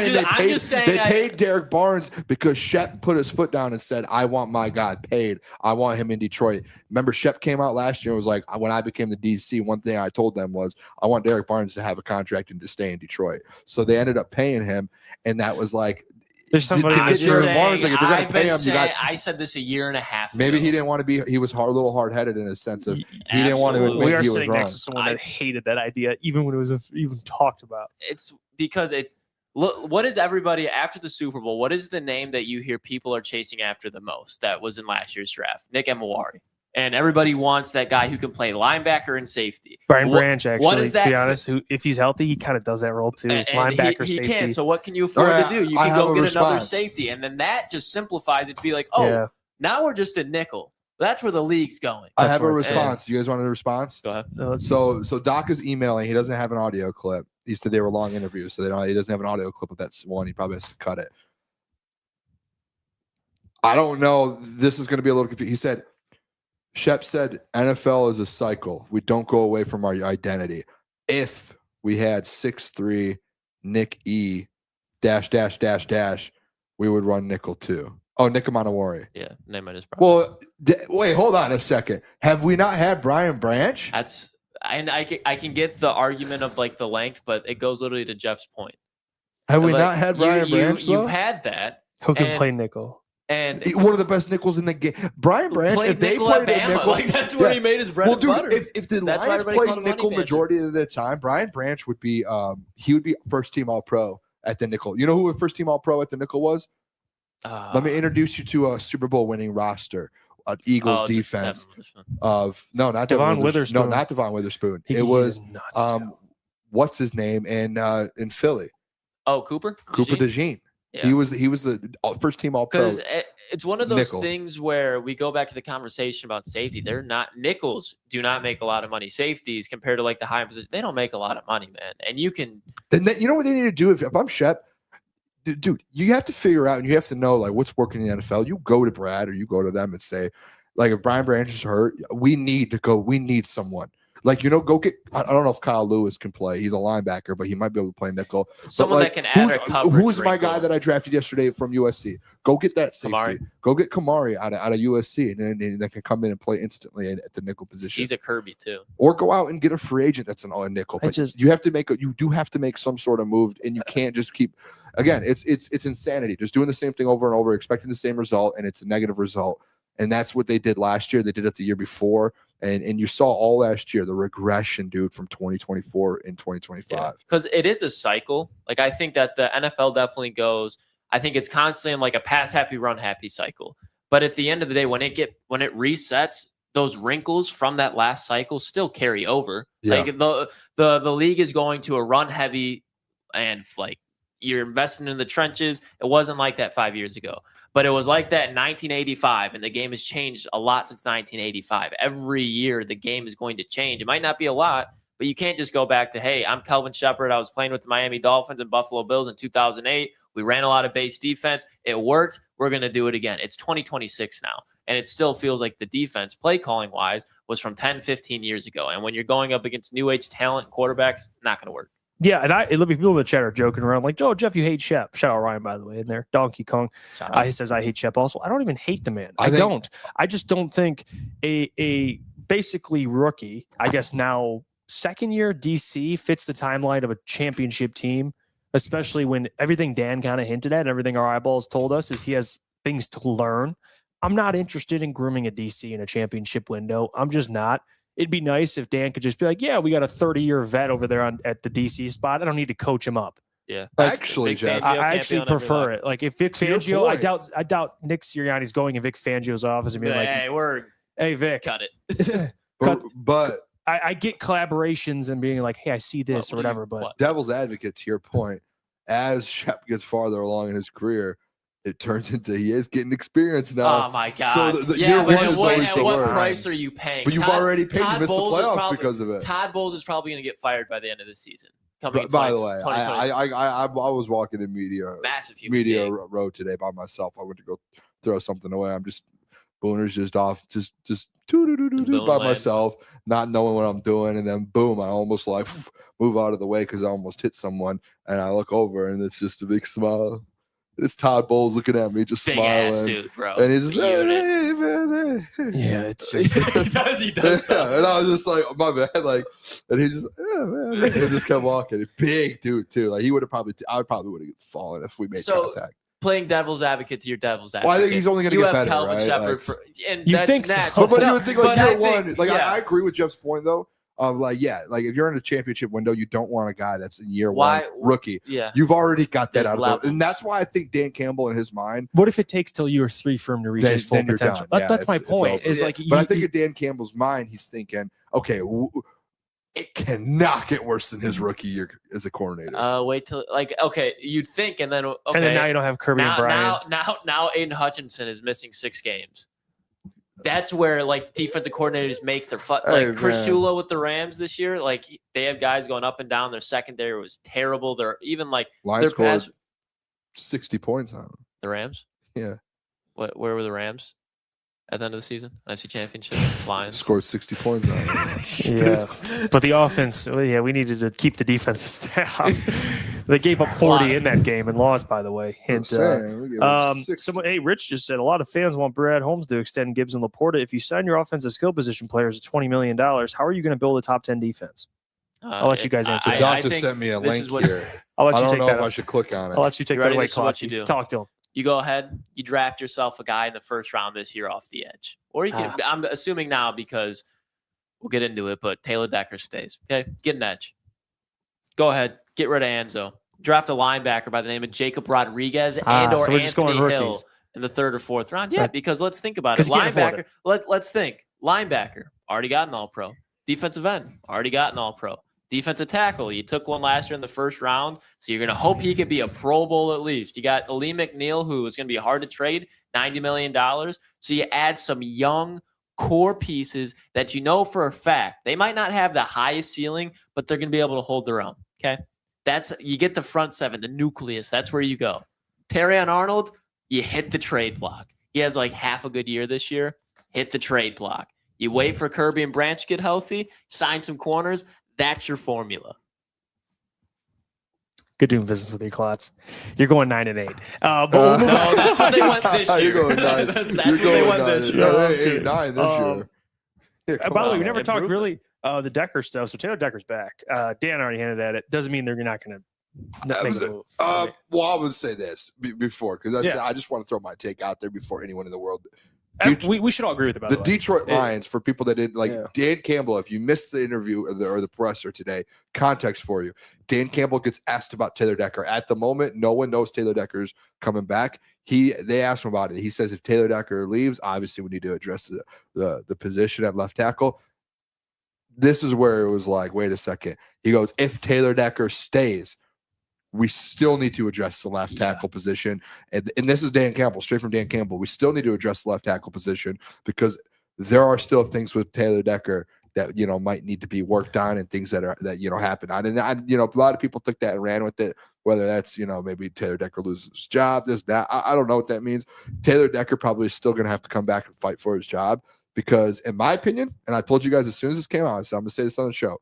saying they paid Derek Barnes because Shep put his foot down and said, "I want my guy paid. I want him in Detroit." Remember, Shep came out last year and was like, "When I became the DC, one thing I told them was I want Derek Barnes to have a contract and to stay in Detroit." So they ended up paying him, and that was like. There's somebody to in get this Derek room. Barnes, like if you're gonna I've pay been him, you got. I said this a year and a half Maybe ago. he didn't want to be. He was a little hard-headed in a sense of he didn't want to Absolutely. admit We are he was sitting wrong. next to someone that hated that idea, even when it was even talked about. It's because look, what is everybody after the Super Bowl? What is the name that you hear people are chasing after the most that was in last year's draft? Nick Emawari. And everybody wants that guy who can play linebacker and safety. Brian Branch, actually, what is to be that honest, who, if he's healthy, he kind of does that role too. And Linebacker, he safety. can. So what can you afford All right, to do? You I can have go a get another response. safety. And then that just simplifies it to be like, oh, Yeah. now we're just a nickel. That's where the league's going. I That's have a where it's at. response. You guys want a response? Go ahead. Let's see. So Doc is emailing. He doesn't have an audio clip. He said they were long interviews, so he doesn't have an audio clip of that one. He probably has to cut it. I don't know. This is going to be a little confusing. He said, Shep said, NFL is a cycle. We don't go away from our identity. If we had 6'3", Nick E, .. we would run nickel too. Oh, Nick Emanawari. Yeah, name it is probably. Well, wait, hold on a second. Have we not had Brian Branch? That's and I can get the argument of like the length, but it goes literally to Jeff's point. Have we Like, not had Brian Branch? though? You've had that, Who can and- play nickel? and One of the best nickels in the game. Brian Branch, played if they nickel played at a Bama. nickel, Like that's where yeah. he made his bread well, and dude, butter. if the That's why Lions everybody called played him nickel Money Badger. majority of the time, Brian Branch would be he would be first team All Pro at the nickel. You know who a first team All Pro at the nickel was? Let me introduce you to a Super Bowl winning roster. Eagles defense of not Devon Witherspoon. No, not Devon Witherspoon. He- It he's was nuts, too. what's his name in Philly? Oh, Cooper DeJean. Yeah. He was the first team All Pro. Because it's one of those Nickel. things where we go back to the conversation about safety. They're not nickels. Do not make a lot of money. Safeties compared to like the high position, they don't make a lot of money, man. And you can. Then you know what they need to do if I'm Shep, dude, you have to figure out and you have to know like what's working in the NFL. You go to Brad or you go to them and say, like, if Brian Branch is hurt, we need someone. Like, go get. I don't know if Kyle Lewis can play. He's a linebacker, but he might be able to play nickel. Someone But, like, that can add a coverage. Who's my guy wrinkle. that I drafted yesterday from USC? Go get that safety. Kamari. Go get Kamari out of USC, and then that can come in and play instantly at the nickel position. She's a Kirby too. Or go out and get a free agent that's an all nickel. I But just- you do have to make some sort of move, and you can't just keep. Again, it's insanity. Just doing the same thing over and over, expecting the same result, and it's a negative result. And that's what they did last year. They did it the year before, and you saw all last year the regression, dude, from 2024 and 2025. Because it is a cycle. Like I think that the NFL definitely goes. I think it's constantly in like a pass happy, run happy cycle. But at the end of the day, when it resets, those wrinkles from that last cycle still carry over. Yeah. Like the league is going to a run heavy, and like you're investing in the trenches. It wasn't like that 5 years ago. But it was like that in 1985, and the game has changed a lot since 1985. Every year, the game is going to change. It might not be a lot, but you can't just go back to, hey, I'm Kelvin Shepard. I was playing with the Miami Dolphins and Buffalo Bills in 2008. We ran a lot of base defense. It worked. We're going to do it again. It's 2026 now, and it still feels like the defense, play calling-wise, was from 10, 15 years ago. And when you're going up against new age talent it'll not going to work. Yeah, and it'll be people in the chat are joking around like, "Oh, Jeff, you hate Shep." Shout out Ryan, by the way, in there. Donkey Kong. He says I hate Shep. Also, I don't even hate the man. I don't. I just don't think a basically rookie, I guess now second year DC fits the timeline of a championship team, especially when everything Dan kind of hinted at and everything our eyeballs told us is he has things to learn. I'm not interested in grooming a DC in a championship window. I'm just not. It'd be nice if Dan could just be like, yeah, we got a 30-year vet over there at the DC spot. I don't need to coach him up. Yeah. Like, Actually, Big Jeff, Fangio I can't be actually on every prefer level. it. Like if Vic To your Fangio, point. I doubt Nick Sirianni's going in Vic Fangio's office and being like, Hey, we're hey Vic, cut it. but I get collaborations and being like, hey, I see this What or do you- whatever. But what? devil's advocate, to your point, as Shep gets farther along in his career, it turns into he is getting experience now. Oh my God! So the yeah, year but one is always at the what worst. price are you paying? But you've already paid to miss the Bowles is playoffs because of it. Todd Bowles is probably going to get fired by the end of the season. Coming By the way, 2020. I was walking in media Massive road today by myself. I went to go throw something away. I'm just Booner's just off, just by myself, not knowing what I'm doing, and then boom, I almost like move out of the way because I almost hit someone, and I look over, and it's just a big smile. It's Todd Bowles looking at me, just big smiling, ass dude, bro. and he's just hey, man, hey. Yeah, it's just he does. Yeah, and I was just like, my bad, like, and he just, yeah, man, and he just kept walking. Big dude too, like he would have I probably would have fallen if we made contact. Playing devil's advocate to your devil's advocate. Well, I think he's only going to get better, Kelvin right? Shepard Like, and you that's think so? natural. but you would think like year one, like yeah. I agree with Jeff's point though. Of like, yeah, like if you're in a championship window, you don't want a guy that's in year one rookie. Yeah, You've already got that There's out of levels. the, and that's why I think Dan Campbell in his mind. what if it takes till year 3 for him to reach his full then you're potential? done. Yeah, That's my it's point. over. Is Yeah. like, But I think in Dan Campbell's mind, he's thinking, okay, it cannot get worse than his rookie year as a coordinator. wait till okay, you'd think, and then okay, and then now you don't have Kirby and Brian. Now Aiden Hutchinson is missing 6 games. That's where like defensive coordinators make their like Chris Shula with the Rams this year. Like they have guys going up and down. Their secondary was terrible. They're even like Lions scored 60 points on them. The Rams. Yeah. Where were the Rams at the end of the season? NFC Championship. Lions Scored 60 points on them. Yeah, but the offense, we needed to keep the defensive staff. They gave up 40 in that game and lost, by the way. And, hey, Rich just said a lot of fans want Brad Holmes to extend Gibbs and Laporta. If you sign your offensive skill position players at $20 million, how are you going to build a top 10 defense? I'll let you guys answer that. Doc just sent me a link here. I'll let you I don't take know that if up. I should click on it. I'll let you take that away, Klotz. What you do. Talk to him. You go ahead, you draft yourself a guy in the first round this year off the edge. Or you can, I'm assuming now because we'll get into it, but Taylor Decker stays. Okay, get an edge. Go ahead, get rid of Anzo. Draft a linebacker by the name of Jacob Rodriguez and or so we're just Anthony going Hill rookies. in the 3rd or 4th round. Yeah, Right. because let's think about it. You can't afford Linebacker, let's think. Linebacker, already got an all-pro. Defensive end, already got an all-pro. Defensive tackle, you took one last year in the 1st round, so you're going to hope he can be a Pro Bowl at least. You got Ali McNeil, who is going to be hard to trade, $90 million. So you add some young core pieces that you know for a fact they might not have the highest ceiling, but they're going to be able to hold their own. Okay, you get the front 7, the nucleus. That's where you go. Terrion Arnold, you hit the trade block. He has like half a good year this year. Hit the trade block. You wait for Kirby and Branch to get healthy, sign some corners. That's your formula. Good doing business with you, Klotz. You're going 9-8. No, that's what they went this year. You're going 9. That's what they went this year. No, 8-9 this year. Yeah, By the way, we on, never talked improvement. really the Decker stuff. So Taylor Decker's back. Dan already hinted at it. Doesn't mean they're not going to make a move. Well, I would say this before because I just want to throw my take out there before anyone in the world. We should all agree with it, by the the way. Detroit Lions, for people that didn't Dan Campbell, if you missed the interview or the presser today, context for you. Dan Campbell gets asked about Taylor Decker. At the moment, no one knows Taylor Decker's coming back. They asked him about it. He says if Taylor Decker leaves, obviously we need to address the position at left tackle. This is where it was like, wait a second. He goes, if Taylor Decker stays, we still need to address the left tackle position. And this is Dan Campbell, straight from Dan Campbell. We still need to address the left tackle position because there are still things with Taylor Decker that, might need to be worked on and things that happen. And a lot of people took that and ran with it, whether that's, maybe Taylor Decker loses his job, this, that. I don't know what that means. Taylor Decker probably is still going to have to come back and fight for his job because, in my opinion, and I told you guys as soon as this came out, so I'm going to say this on the show,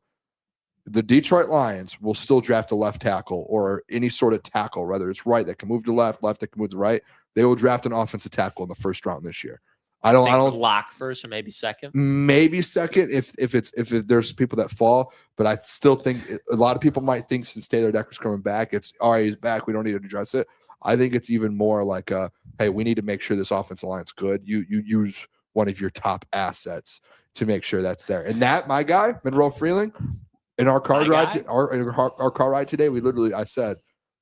the Detroit Lions will still draft a left tackle or any sort of tackle, whether it's right that can move to left that can move to right. They will draft an offensive tackle in the 1st round this year. I don't lock first or maybe second. Maybe second if there's people that fall, but I still think a lot of people might think since Taylor Decker's coming back, it's all right. He's back. We don't need to address it. I think it's even more like, hey, we need to make sure this offensive line's good. You use one of your top assets to make sure that's there. And that, my guy, Monroe Freeling. In our car ride, our car ride today, I said,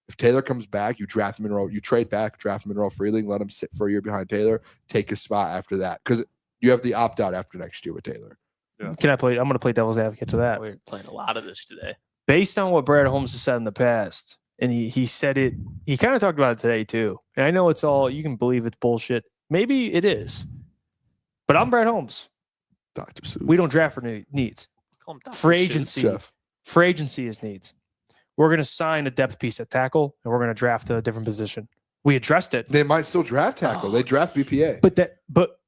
if Taylor comes back, you draft Monroe, you trade back, draft Monroe Freeling, let him sit for a year behind Taylor, take his spot after that, because you have the opt out after next year with Taylor. Yeah. I'm going to play devil's advocate to that. We're playing a lot of this today. Based on what Brad Holmes has said in the past, and he said it. He kind of talked about it today too. And I know it's all you can believe it's bullshit. Maybe it is, but I'm Brad Holmes. Dr. Seuss. We don't draft for needs. Call him Dr. Free Seuss. agency. Jeff. Free agency is needs. We're going to sign a depth piece at tackle, and we're going to draft a different position. We addressed it, They might still draft tackle. They draft BPA. but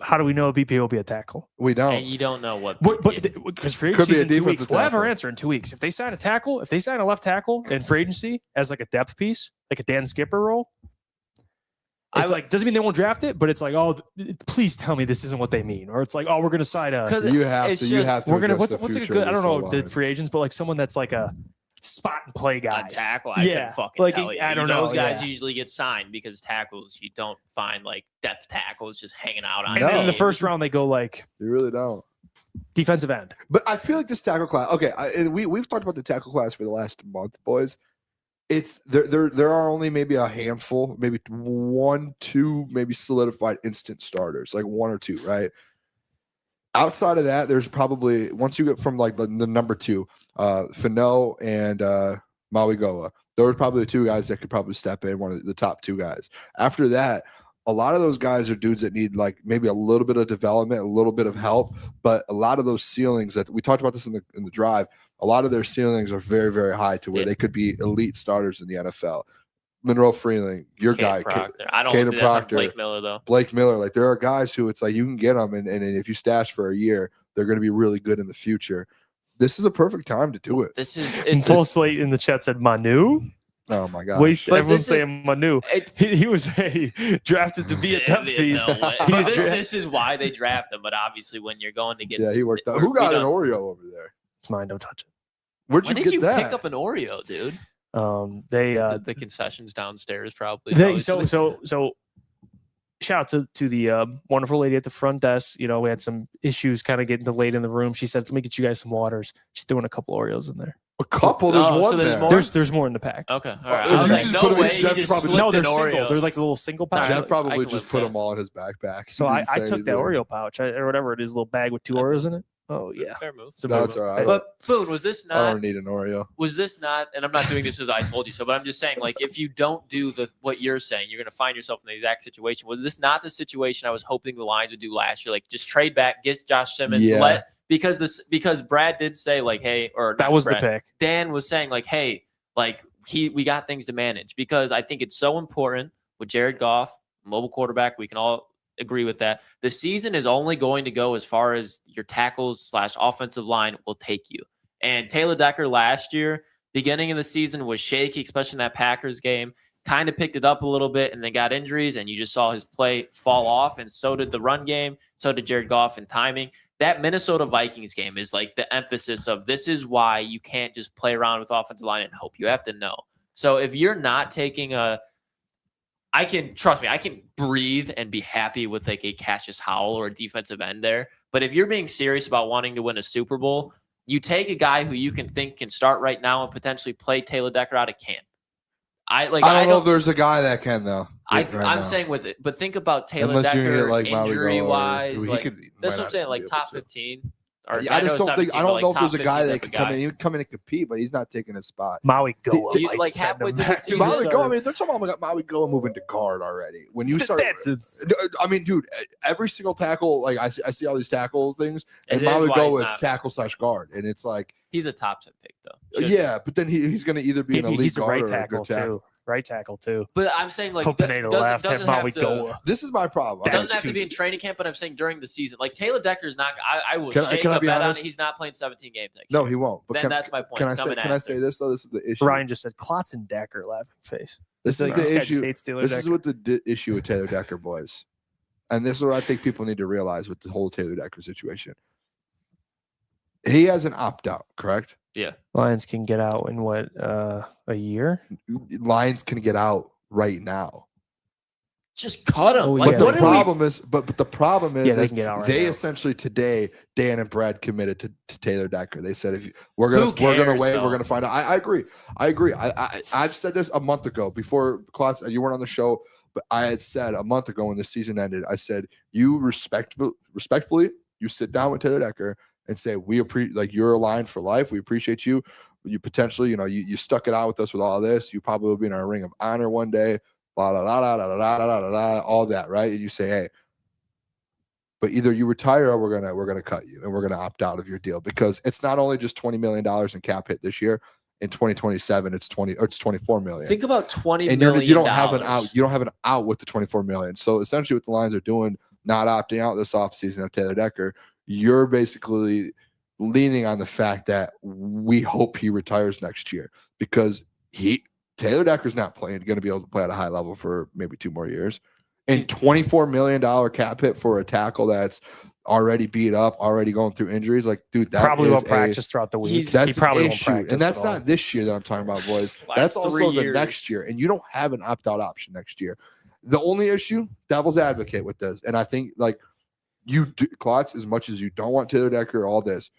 how do we know BPA will be a tackle? We don't. And you don't know what. But because free Could be agency a in 2 weeks, defensive we'll have our tackle. answer in 2 weeks. If they sign a tackle, if they sign a left tackle in free agency as like a depth piece, like a Dan Skipper role, it's like doesn't mean they won't draft it, but it's like, oh, please tell me this isn't what they mean, or it's like, oh, we're gonna sign a. You have it's to. You just- have to. We're gonna address what's the a future good? of I don't this know whole the line. free agents, but like someone that's like a spot and play guy. A tackle, I Yeah, couldn't fucking like, tell you. I don't Those know, guys yeah. usually get signed because tackles you don't find like depth tackles just hanging out on. And then in the teams. first round they go like You really don't. defensive end. But I feel like this tackle class. Okay, and we've talked about the tackle class for the last month, boys. It's there are only maybe a handful, maybe 1, 2, maybe solidified instant starters, like 1 or 2, right? Outside of that, there's probably once you get from like the number 2, Fano and Maui Goa, those are probably the 2 guys that could probably step in, one of the top 2 guys. After that, a lot of those guys are dudes that need like maybe a little bit of development, a little bit of help, but a lot of those ceilings that we talked about this in the drive, a lot of their ceilings are very, very high to where they could be elite starters in the NFL. Monroe Freeling, your guy, Proctor. I don't Caden think that's on Proctor. Blake Miller though. Blake Miller, like there are guys who it's like you can get them, and if you stash for a year, they're going to be really good in the future. This is a perfect time to do it. This is And it's Full this, Slate in the chat said Manu. Oh my god! Waste But everyone's this is- saying Manu. it's He was drafted to be a depth piece. No way. He was this, dra- this is why they draft them, but obviously when you're going to get Yeah, he worked out. we're- Who got we an don't- Oreo over there? It's mine. Don't touch it. Where'd When you did get you that? pick up an Oreo, dude? They The concessions downstairs probably. They, obviously. so shout out to the wonderful lady at the front desk. You know, we had some issues kind of getting delayed in the room. She said, let me get you guys some waters. She's throwing a couple Oreos in there. A couple. There's Oh, one so there's there. more? There's more in the pack. Okay, all Oh, right. you I was like, just no put 'em in- way. You Jeff just probably- slipped No, they're an single. Oreo. They're like the little single pouch. Jeff I probably can just live put that. them all in his backpack. So He I didn't say took that anything. Oreo pouch or whatever it is, little bag with 2 Oreos in it. Oh yeah, Fair move. it's a That's big all one. right. But Boone, was this I not? don't need an Oreo. Was this not? And I'm not doing this as I told you so, but I'm just saying, like, if you don't do what you're saying, you're going to find yourself in the exact situation. Was this not the situation I was hoping the Lions would do last year? Like, just trade back, get Josh Simmons, Yeah. because Brad did say like, hey, or That not was Brad, the pick. Dan was saying like, hey, like we got things to manage because I think it's so important with Jared Goff, mobile quarterback. We can all agree with that. The season is only going to go as far as your tackles / offensive line will take you. And Taylor Decker last year, beginning of the season was shaky, especially in that Packers game. Kind of picked it up a little bit and then got injuries, and you just saw his play fall off. And so did the run game. So did Jared Goff in timing. That Minnesota Vikings game is like the emphasis of this is why you can't just play around with offensive line and hope. You have to know. So if you're not taking I can breathe and be happy with like a Cassius Howell or a defensive end there. But if you're being serious about wanting to win a Super Bowl, you take a guy who you can think can start right now and potentially play Taylor Decker out of camp. I don't know if there's a guy that can though. I'm saying with it, but think about Taylor Unless you can Decker get like Maui injury Goa or- wise. he Like, could- he that's might what I'm saying. not Like be top able to. 15. Or Yeah, I just know don't think 17, I don't but, know like, if there's a top guy 15 that type can of come guy. in. He can come in and compete, but he's not taking his spot. Maui Goa. You- like, halfway through the Dude, season, Maui Goa. I mean, they're talking about Maui Goa moving to guard already. When you start, I mean, dude, every single tackle, like I see all these tackle things, and It is Maui why Goa, he's it's not- tackle / guard, and it's like, He's a top 10 pick though. Should yeah, but then he's going to either be an elite he's a guard right or a tackle good tackle. too. Right tackle too. But I'm saying like Pineda left, have Maui Goa. This is my problem. It That's doesn't have to too- be in training camp, but I'm saying during the season. Like Taylor Decker's not. I will Can I- shake can I a be bet on honest? it. He's not playing 17 games next No, year. he won't. But Then that's my point. Can I Coming say? Can I after. say this though? This is the issue. Ryan just said Klotz and Decker laughing face. This is Like, this the guy just issue. hates Taylor This is Decker. what the issue with Taylor Decker, boys. And this is what I think people need to realize with the whole Taylor Decker situation. He has an opt out, correct? Lions can get out in what a year? Lions can get out right now. Just cut him. Oh, Like, yeah. But what the are we- problem is, but the problem is, Yeah, they is can get out right they now. essentially today, Dan and Brad committed to Taylor Decker. They said if we're gonna Who wait, cares, we're though? gonna find out. I agree. I've said this a month ago before Klotz, you weren't on the show, but I had said a month ago when the season ended, I said you respectfully, you sit down with Taylor Decker and say we appreciate, like, you're aligned for life. We appreciate you, you potentially, you stuck it out with us with all this. You probably will be in our Ring of Honor one day, blah, blah, blah, blah, blah, blah, blah, blah, blah, all that, right? And you say, hey, but either you retire or we're gonna cut you and we're gonna opt out of your deal, because it's not only just $20 million in cap hit this year. In 2027, it's 24 million. Think about $20 and million. You don't have an out. You don't have an out with the 24 million. So essentially, what the Lions are doing, not opting out this offseason of Taylor Decker, you're basically leaning on the fact that we hope he retires next year, because Taylor Decker's not going to be able to play at a high level for maybe 2 more years. And $24 million cap hit for a tackle that's already beat up, already going through injuries. Like, dude, that probably won't practice throughout the week. That's he probably an won't issue. practice. And that's not this year that I'm talking about, boys. That's also the next year. And you don't have an opt-out option next year. The only issue, devil's advocate with this, and I think like you do, Klotz, as much as you don't want Taylor Decker, all this,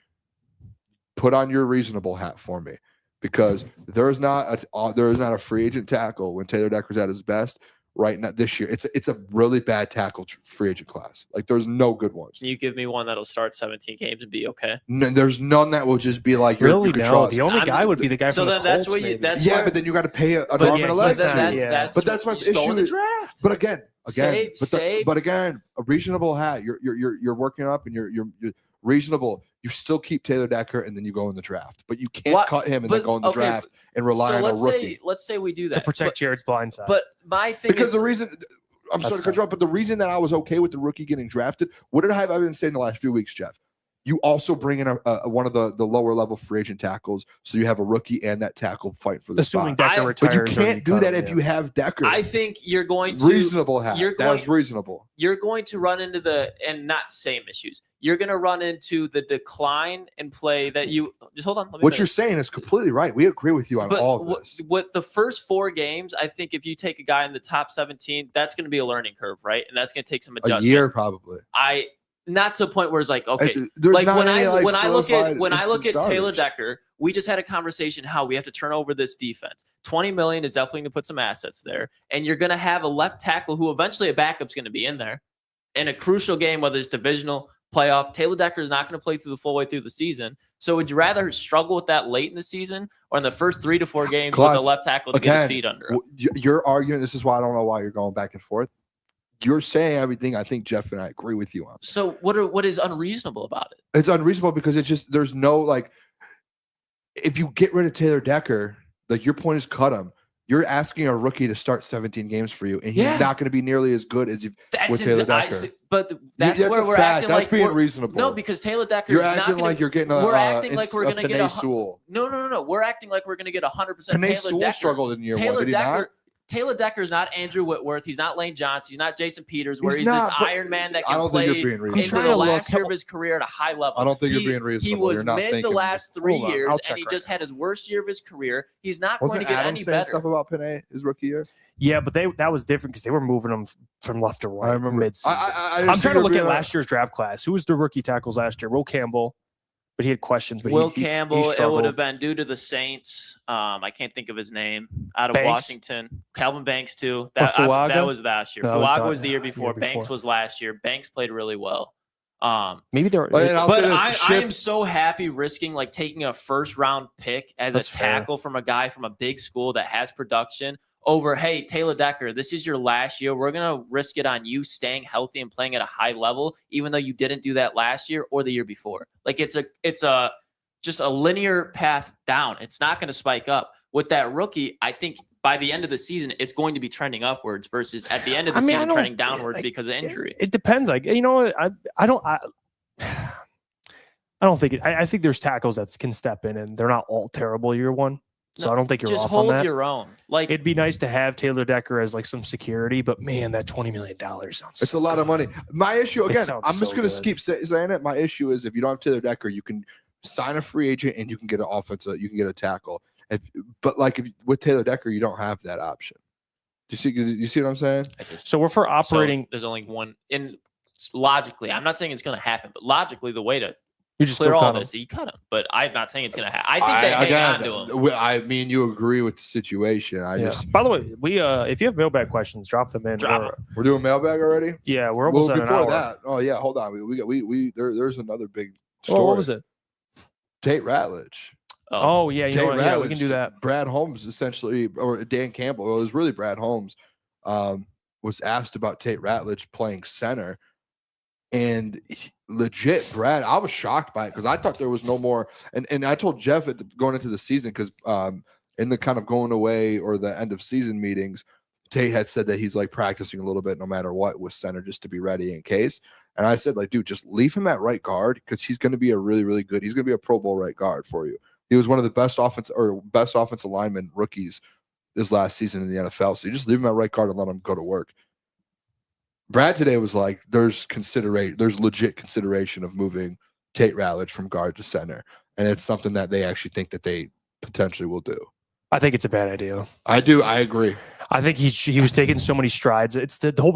put on your reasonable hat for me, because there is not a free agent tackle when Taylor Decker's at his best right now this year. It's a really bad tackle free agent class. Like, there's no good ones. Can you give me one that'll start 17 games and be okay? No, there's none that will just be like, really, you no. The only guy would be the guy so from the then that's Colts, where you. That's yeah, where, but then you got to pay an arm and a leg. But that's my issue. In the draft. But again, but again, a reasonable hat. You're working up and you're reasonable. You still keep Taylor Decker and then you go in the draft, but you can't cut him and then go in the draft and rely on a rookie. Let's say we do that to protect Jared's blind side. But my thing because is, the reason. I'm sorry to cut you off, but the reason that I was okay with the rookie getting drafted, what did I been saying the last few weeks, Jeff? You also bring in one of the lower level free agent tackles, so you have a rookie and that tackle fight for the assuming spot. Decker retires. But you can't do that if you have Decker. I think you're going to reasonable hat. That's reasonable. You're going to run into not same issues. You're going to run into the decline in play that you just hold on. What you're saying is completely right. We agree with you on all of this. With the first 4 games, I think if you take a guy in the top 17, that's going to be a learning curve, right? And that's going to take some adjustment. A year probably. Not to a point where it's like, okay, there's like when I look at Taylor Decker, we just had a conversation how we have to turn over this defense. $20 million is definitely going to put some assets there, and you're going to have a left tackle who eventually a backup's going to be in there in a crucial game, whether it's divisional, playoff. Taylor Decker is not going to play through the full way through the season. So would you rather struggle with that late in the season or in the first 3 to 4 games with a left tackle to get his feet under him? You're arguing. This is why I don't know why you're going back and forth. You're saying everything I think Jeff and I agree with you on. So what is unreasonable about it? It's unreasonable because it's just there's no like if you get rid of Taylor Decker, like your point is cut him. You're asking a rookie to start 17 games for you, and he's not going to be nearly as good as with Taylor Decker. But that's where we're acting that's like being reasonable. No, because Taylor Decker. You're acting like you're getting. We're acting like we're going to get a. No. We're acting like we're going to get 100%. Taylor Decker struggled in year 1. Did he not? Taylor Decker is not Andrew Whitworth. He's not Lane Johnson. He's not Jason Peters, where he's this Iron Man that can play into the last year of his career at a high level. I don't think you're being reasonable. He was you're not mid the last 3 years, and he just now. had his worst year of his career. He's not going to get any better. Stuff about Panay his rookie year. Yeah, but that was different because they were moving him from left to right. I remember mid-season. I'm trying to look at last year's draft class. Who was the rookie tackles last year? Will Campbell. But he had questions. But Will Campbell, it would have been due to the Saints. I can't think of his name. Out of Washington. Calvin Banks, too. That was last year. Fuaga was the year before. Banks was last year. Banks played really well. Maybe they're. But I am so happy risking like taking a first round pick as a tackle from a guy from a big school that has production over, hey, Taylor Decker, this is your last year. We're going to risk it on you staying healthy and playing at a high level, even though you didn't do that last year or the year before. Like it's just a linear path down. It's not going to spike up. With that rookie, I think by the end of the season, it's going to be trending upwards versus at the end of the season trending downwards because of injury. It depends. Like, I don't think I think there's tackles that can step in and they're not all terrible year one. So I don't think you're off on that. Just hold your own. Like it'd be nice to have Taylor Decker as like some security, but man, that $20 million sounds. It's a lot of money. My issue again. I'm just going to keep saying it. My issue is if you don't have Taylor Decker, you can sign a free agent and you can get an offensive. You can get a tackle. But with Taylor Decker, you don't have that option. Do you see what I'm saying? So we're for operating. So there's only one. And logically, I'm not saying it's going to happen, but logically, the way to you just clear all this, you cut him. But I'm not saying it's going to happen. I think they hang on to him. I mean, you agree with the situation. By the way, we if you have mailbag questions, drop them in. We're doing mailbag already. Yeah, we're almost at an hour. That. Oh yeah, hold on. There's another big story. What was it? Tate Ratledge. Oh, yeah, you know Tate what? Yeah, we can Ratledge, do that. Brad Holmes essentially, or Dan Campbell, well, it was really Brad Holmes, was asked about Tate Ratledge playing center. And legit, Brad, I was shocked by it because I thought there was no more. And I told Jeff going into the season because in the kind of going away or the end of season meetings, Tate had said that he's like practicing a little bit no matter what with center just to be ready in case. And I said, like, dude, just leave him at right guard because he's going to be a really, really good. He's going to be a Pro Bowl right guard for you. He was one of the best offensive lineman rookies this last season in the NFL. So you just leave him at right guard and let him go to work. Brad today was like, there's legit consideration of moving Tate Ratledge from guard to center. And it's something that they actually think that they potentially will do. I think it's a bad idea. I do. I agree. I think he was taking so many strides. It's the whole,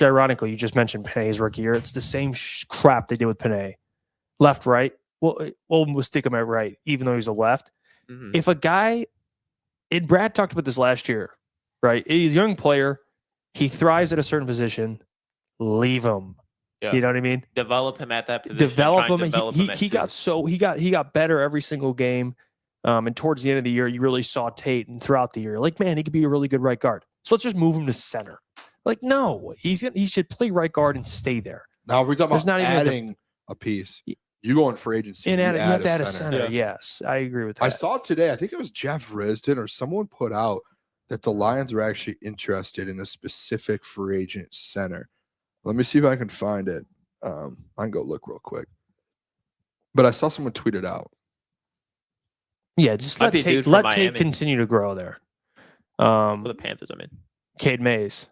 ironically, you just mentioned Panay's rookie year. It's the same crap they did with Panay. Left, right. Well, we'll stick him at right, even though he's a left. Mhm. If a guy, and Brad talked about this last year, right? He's a young player. He thrives at a certain position. Leave him. Yeah. You know what I mean? Develop him at that position. Develop try him. and develop him at He got better every single game. And towards the end of the year, you really saw Tate, and throughout the year, like, man, he could be a really good right guard. So let's just move him to center. Like, no, he should play right guard and stay there. Now, if we're talking There's about not even adding a piece, you go in for agency. And you you have to add a center. center. Yes, I agree with that. I saw today, I think it was Jeff Risden or someone put out that the Lions were actually interested in a specific free agent center. Let me see if I can find it. I can go look real quick. But I saw someone tweet it out. Yeah, just Might let be a dude Tate, from let Tate Miami. continue to grow there. For the Panthers, I mean. Cade Mays.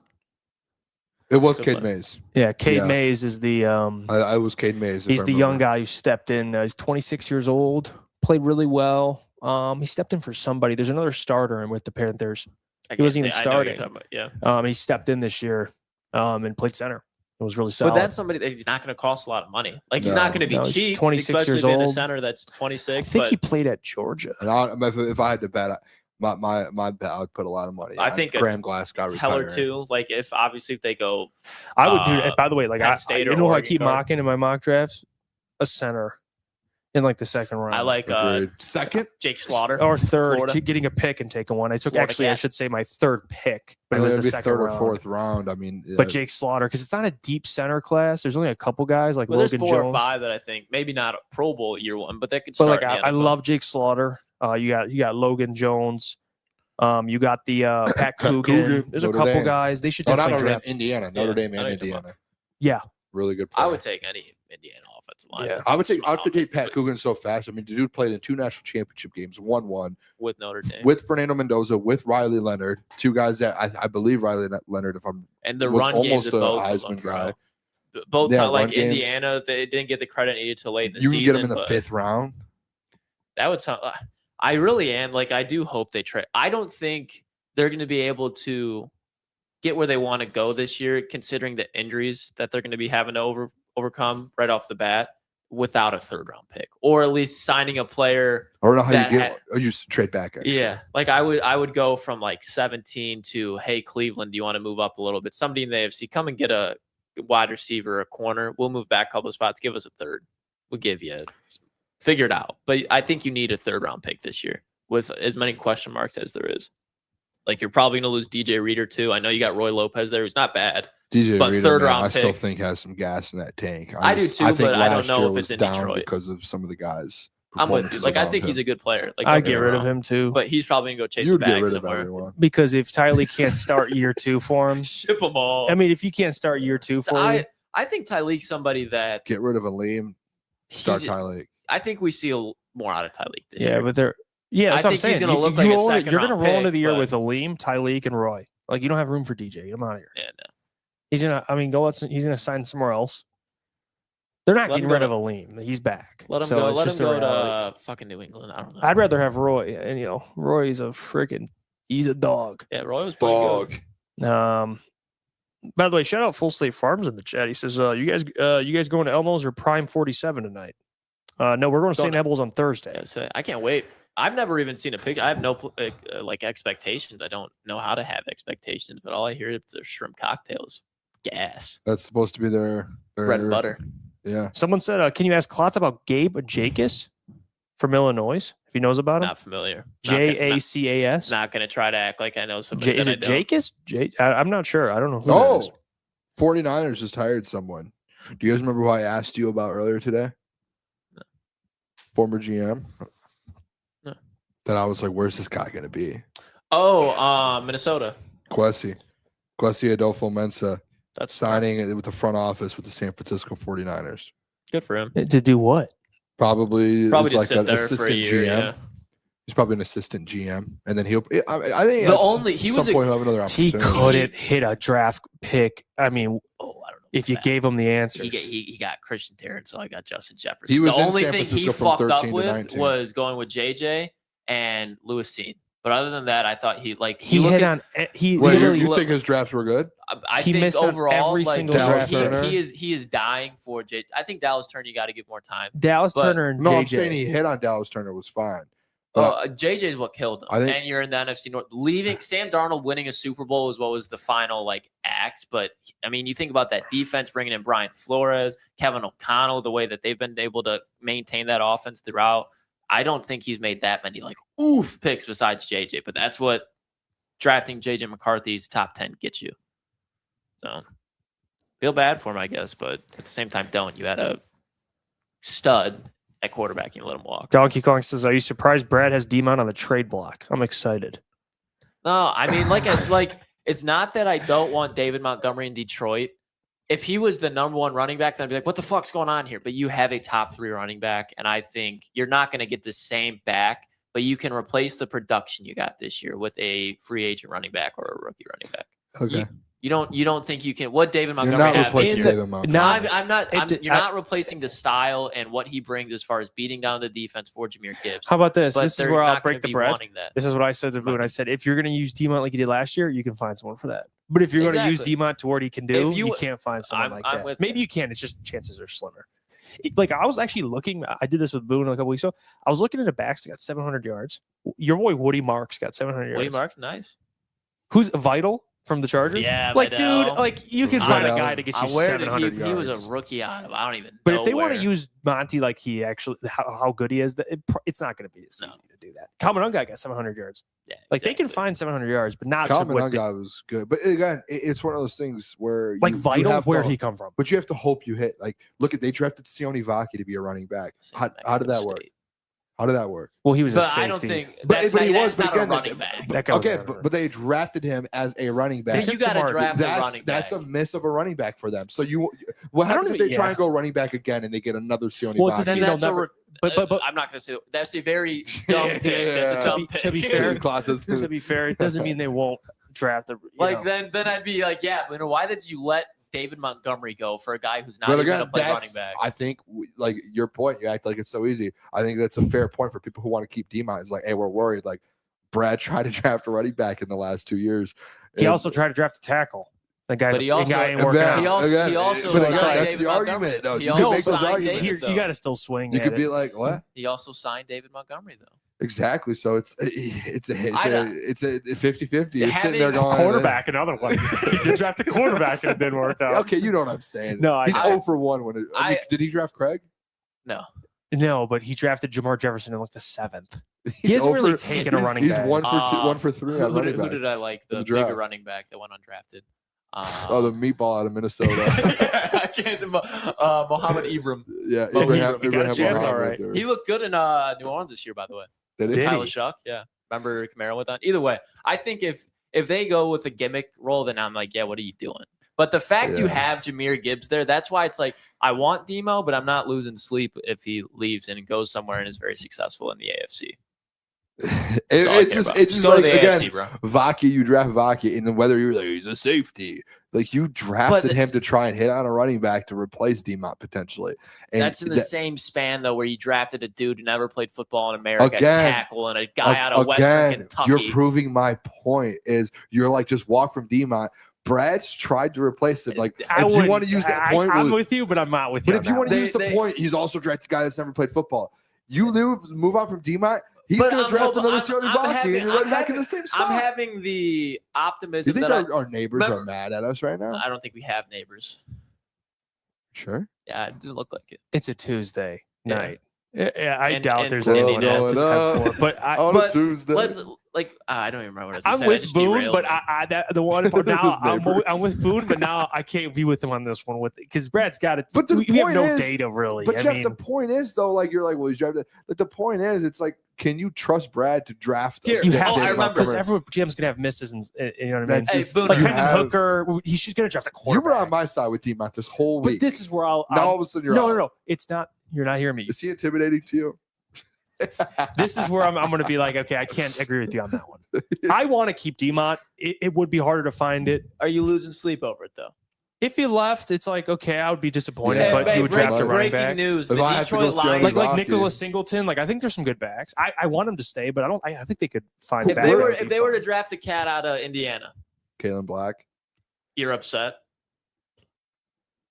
It was Good Cade play. Mays. Yeah, Cade Yeah. Mays is the I was Cade Mays. if he's I the young remember. guy who stepped in. He's 26 years old, played really well. He stepped in for somebody. There's another starter with the Panthers. He wasn't even I know what you're starting. talking about, yeah. He stepped in this year and played center. It was really solid. But that's somebody that's not going to cost a lot of money. Like, he's No. not going to be No, he's cheap. 26 especially years being a old. center that's I 26. think But he played at Georgia. And if I had to bet, my bet, I would put a lot of money. I on think Graham Glasgow Teller retiring. too. Like, if they go, I would do it. By the way, like Penn I State you or know who I Oregon keep guard. mocking in my mock drafts? A center in like the second round. I like Agreed. Second. Jake Slaughter or third, Florida. getting a pick and taking one. I took Florida actually, I cat. should say my third pick, but it And was it'd the be second third round. or fourth round. I mean, But Jake Slaughter, because it's not a deep center class. There's only a couple guys like Well, there's Logan 4 or Jones. 5 that I think maybe not a Pro Bowl year one, but they could But start. like in the I NFL. love Jake Slaughter. You got Logan Jones. You got the Pat Coogan. Coogan, There's a Notre couple Dame. guys. They should not definitely Notre Dame, draft. Indiana, Yeah, Notre Dame, and I know you're Indiana. Yeah, Really good. I player. would take any Indiana offensive line. Yeah. I would take Pat Coogan so fast. I mean, the dude played in 2 national championship games, won one with Notre Dame. with Fernando Mendoza, with Riley Leonard, 2 guys that I believe Riley Leonard, if I'm And the was run games almost of a both of Heisman them, guy. bro. Both Yeah, time, like run games. Indiana, they didn't get the credit needed till late in the You season. can get him in the but 5th round. That would sound. I really am. Like, I do hope they trade. I don't think they're going to be able to get where they want to go this year, considering the injuries that they're going to be having to overcome right off the bat without a 3rd round pick, or at least signing a player. I don't know how that you get. You trade back. Actually. Yeah, like I would go from like 17 to, hey, Cleveland, do you want to move up a little bit? Somebody in the AFC, come and get a wide receiver, a corner. We'll move back a couple of spots. Give us a 3rd. We'll give you. Figure it out. But I think you need a 3rd round pick this year with as many question marks as there is. Like, you're probably going to lose DJ Reader too. I know you got Roy Lopez there, who's not bad. DJ But Reader, 3rd man, round I still pick. think has some gas in that tank. I do too, but I don't last know year if it's was in down Detroit. because of some of the guys. I'm with you. Like, I think he's a good player. Like, I'd don't get me rid of wrong. him too. But he's probably going to go chase You a would get bag rid of somewhere. everyone. Because if Tylee can't start year 2 for him, Ship them all. I mean, if you can't start year 2 for him, I think Tyleek's somebody that Get rid of Aleem. Start Tylee. I think we see more out of Tyleek this yeah, year. but they're that's I what I'm think saying. he's gonna look like a you're going second-round to roll into pick, the year but- with Aleem, Tyleek, and Roy. Like, you don't have room for DJ. I'm out of here. Yeah, no. He's gonna. I mean, he's gonna sign somewhere else. They're not Let getting him go rid to- of Aleem. He's back. Let him So go. it's Let him just a go reality. to fucking New England. I don't know. I'd rather have Roy, and Roy's a freaking. He's a dog. Yeah, Roy was pretty good. By the way, shout out Full State Farms in the chat. He says, "You guys going to Elmo's or Prime 47 tonight?" No, we're going to St. Ebel's on Thursday. Yeah, so I can't wait. I've never even seen a picture. I have no like expectations. I don't know how to have expectations, but all I hear is their shrimp cocktails, gas, That's supposed to be their bread and butter. Yeah. Someone said, "Can you ask Klotz about Gabe Jacobs from Illinois. If he knows about him, Not familiar. Jacas. Not going to try to act like I know somebody. Is it Jacas? I'm not sure. I don't know who that Oh, is. 49ers just hired someone. Do you guys remember who I asked you about earlier today? No. Former GM. No. Then I was like, where's this guy going to be? Oh, Minnesota. Kwesi Adolfo-Mensah. That's Signing with the front office with the San Francisco 49ers. good for him. To do what? Probably Probably is just like sit an there for a assistant year. GM. Yeah. He's probably an assistant GM, and then he'll. I think He at was some point he'll have another He opportunity. couldn't hit a draft pick. I mean, I don't know. if you that. gave him the answers. He got Christian Terrence, so I got Justin Jefferson. He was the in only San thing he Francisco from fucked up 13 to with 19. was going with JJ and Lewis Seen. But other than that, I thought he hit on. He Wait, literally. you think his drafts were good? I he think missed on overall, every like, single draft. he is dying for JJ. I think Dallas Turner, you got to give more time. Dallas but- Turner and No, JJ. I'm saying he hit on Dallas Turner was fine. But JJ is what killed him. I think- And you're in the NFC North. Leaving Sam Darnold winning a Super Bowl is what was the final act. But I mean, you think about that defense, bringing in Brian Flores, Kevin O'Connell, the way that they've been able to maintain that offense throughout. I don't think he's made that many picks besides JJ. But that's what drafting JJ McCarthy's top 10 gets you. So feel bad for him, I guess. But at the same time, don't. You had a stud at quarterback, you let him walk. Donkey Kong says, "Are you surprised Brad has D-Mon on the trade block?" I'm excited. No, I mean, it's not that I don't want David Montgomery in Detroit. If he was the number one running back, then I'd be like, what the fuck's going on here? But you have a top 3 running back, and I think you're not going to get the same back, but you can replace the production you got this year with a free agent running back or a rookie running back. okay, You don't think you can? What David you're Montgomery not have replacing this year? David Montgomery. No, You're not replacing the style and what he brings as far as beating down the defense for Jahmyr Gibbs. How about this? But This is they're where I'll not gonna break the be bread. wanting that. This is what I said to Boone. I said, if you're going to use D-Mont like you did last year, you can find someone for that. But if you're going to use Exactly. D-Mont to what he can do, If you you- can't find someone I'm like with that. you. Maybe you can. It's just chances are slimmer. I was actually looking. I did this with Boone a couple weeks ago. I was looking at the backs that got 700 yards. Your boy Woody Marks got 700 yards. Woody Marks, nice. Who's Vital from the Chargers? Yeah, dude, Vidal. you can I find a know. guy to get you Where did 700 he yards. was a rookie out of? I don't even But know if they want to where. use Monty like he actually, how good he is, it's not going to be as No. easy to do that. Calvin Unga got 700 yards. Yeah, They can exactly. find 700 yards, but not to Calvin what Unga was good, but again, it's one of those things where you Vital. have Where'd to- he come from? But you have to hope you hit. Look at they drafted Sione Vaki to be a running back. How did that work? How did that work? Well, he was a But safety. I don't think But that's, he not, was. that's But not again, a running back. That guy was okay, a runner. but they drafted him as a running back. Then you got to Market. draft a running back. That's a miss of a running back for them. So what I don't happens if they even- try yeah. and go running back again and they get another Sione Well, it Vaki? doesn't Then mean they'll that's a never. But I'm not going to say that. That's a very dumb pick. That's a dumb pick. to be fair, Classes. to be fair, it doesn't mean they won't draft the. Then I'd be like, yeah, but why did you let David Montgomery go for a guy who's not But even going again, to play running that's, back? I think, your point, you act like it's so easy. I think that's a fair point for people who want to keep D-Mont. It's like, hey, we're worried. Like, Brad tried to draft a running back in the last 2 years. He And- also tried to draft a tackle. The guy's But he also- guy ain't working Again, out. He also again, he also but again, signed that's David the Montgomery. argument, though. He You can also make those signed arguments. David, You though. got to still swing. You at could be it. like, what? He also signed David Montgomery though. Exactly. So it's a 50-50. You're sitting Having there a going, quarterback, another one. He did draft a quarterback and it didn't work out. Okay, you know what I'm saying. No, He's I 0 for 1 when did he draft Craig? No. no, but he drafted Jamar Jefferson in like the 7th. He He's hasn't 0 really for- taken a running He's back. 1 for 2, 1 for 3 on Who running did, back. who did I like? in The the draft. bigger running back that went undrafted. Oh, the meatball out of Minnesota. I can't. Mohammed Ibram. Yeah, Oh, Abraham, he got a Abraham chance, all Mohammed, right. dude. He looked good in New Orleans this year, by the way. Did he? Did Tyler he? Shuck, yeah. Remember Camaro went on. Either way, I think if they go with the gimmick role, then I'm like, yeah, what are you doing? But the fact you Yeah. have Jahmyr Gibbs there, that's why it's like I want Demo, but I'm not losing sleep if he leaves and goes somewhere and is very successful in the AFC. That's all I It's care just about. it's just go to like the again, AFC, bro. Vaki, you draft Vaki, and then whether you're like he's a safety, like you drafted But- him to try and hit on a running back to replace D-Mont potentially. And That's in the that- same span though, where you drafted a dude who never played football in America, Again, tackle, and a guy out of Western again, Kentucky. you're proving my point. Is you're like just walk from D-Mont. Brad's tried to replace it. Like I if you wouldn't- want to use that I- point, I'm with- with you, but I'm not with you. but on if you that want to one. use the They- point, he's also drafted a guy that's never played football. You move on from D-Mont. He's But going to I'm draft hoping- another I'm- Sione I'm Vaki, having- and you're I'm right back in having- the same spot. I'm having the Do optimism you think that our neighbors remember- are mad at us right now? I don't think we have neighbors. Sure. Yeah, it didn't look like it. It's a Tuesday Yeah. night. Yeah, I And- doubt and there's Indy anyone at the going 10 floor. But on a but Tuesday. let's I don't even remember what I was. I'm saying. I with just Boone, derailed but me. the one part now I'm Neighbors. with Boone, but now I can't be with him on this one because Brad's got it. But the we have point no is- data really. But I Jeff, mean, the point is though, like you're like, well, he's drafted. But the point is, it's like, can you trust Brad to draft? Here, you David have I to remember- because Montgomery? every GM's gonna have misses, and you know what I mean. That's Hey, just- Booner, Like you Hendon have- Hooker, he's just gonna draft a You were quarterback. on my side with D-Matt this whole But week. this is where now all of a sudden you're no, out. no, no. It's not. You're not hearing me. Is he intimidating to you? This is where I'm going to be like, okay, I can't agree with you on that one. I want to keep Demont. It would be harder to find it. Are you losing sleep over it though? If he left, it's like, okay, I would be disappointed, Yeah, but you would draft a running breaking back. news: If the I had to go Detroit see Lions. Arnie Like Rocky. Nicholas Singleton. Like I think there's some good backs. I want him to stay, but I think they could find. If back they that were would be if they were to fine. draft the cat out of Indiana, Kalen Black. you're upset.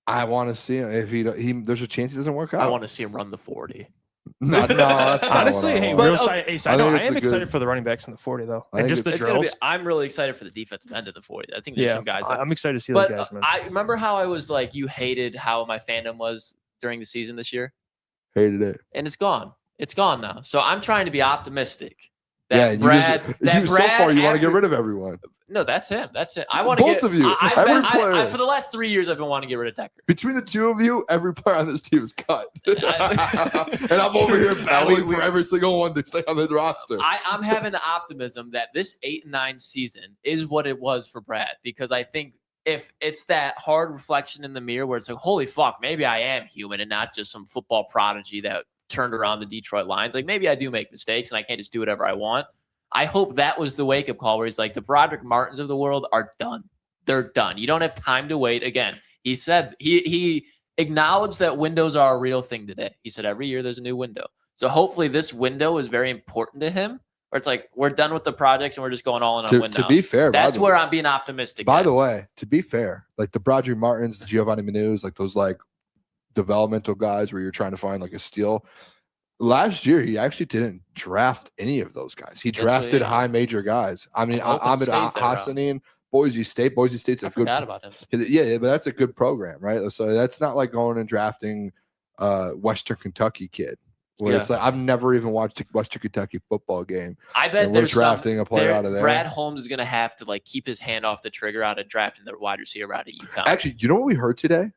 I want to see him. If he there's a chance he doesn't work out. I want to see him run the 40. No, that's not Honestly, what I hey, want. real But, side, I I know think I it's am a excited good- for the running backs in the 40 though, I and think just the It's gonna be, drills. I'm really excited for the defensive end of the 40. I think there's Yeah, some guys. I'm excited to see those but guys, man. I remember how I was like, you hated how my fandom was during the season this year, Hated it. and it's gone. It's gone now. So I'm trying to be optimistic. Yeah, That Brad. you so far you want to get rid of everyone. No, that's him. That's it. I want to Both get of you. I, Every I, player. for the last 3 years, I've been wanting to get rid of Decker. Between the two of you, every player on this team is cut. and I'm over here battling for every single one to stay on the roster. I'm having the optimism that this 8-9 season is what it was for Brad, because I think if it's that hard reflection in the mirror where it's like, holy fuck, maybe I am human and not just some football prodigy that turned around the Detroit Lions. Like maybe I do make mistakes and I can't just do whatever I want. I hope that was the wake-up call where he's like, the Broderick Martins of the world are done. They're done. You don't have time to wait. Again, he said he acknowledged that windows are a real thing today. He said every year there's a new window. So hopefully this window is very important to him, where it's like we're done with the projects and we're just going all in on windows. To be fair, that's where I'm being optimistic. By at. the way, to be fair, like the Broderick Martins, the Giovanni Manus, like those like developmental guys where you're trying to find like a steal. Last year, he actually didn't draft any of those guys. He That's what- drafted yeah. high major guys. I mean, I'm hoping Ahmed he stays there, Hassanin, Boise State. Boise State's I a good. forgot about him. Yeah, but that's a good program, right? So that's not like going and drafting Western Kentucky kid. Where Yeah. it's like I've never even watched a Western Kentucky football game. I bet And we're there's drafting a player out of there. Brad Holmes is going to have to like keep his hand off the trigger out of drafting the wide receiver out of UConn. Actually, you know what we heard today?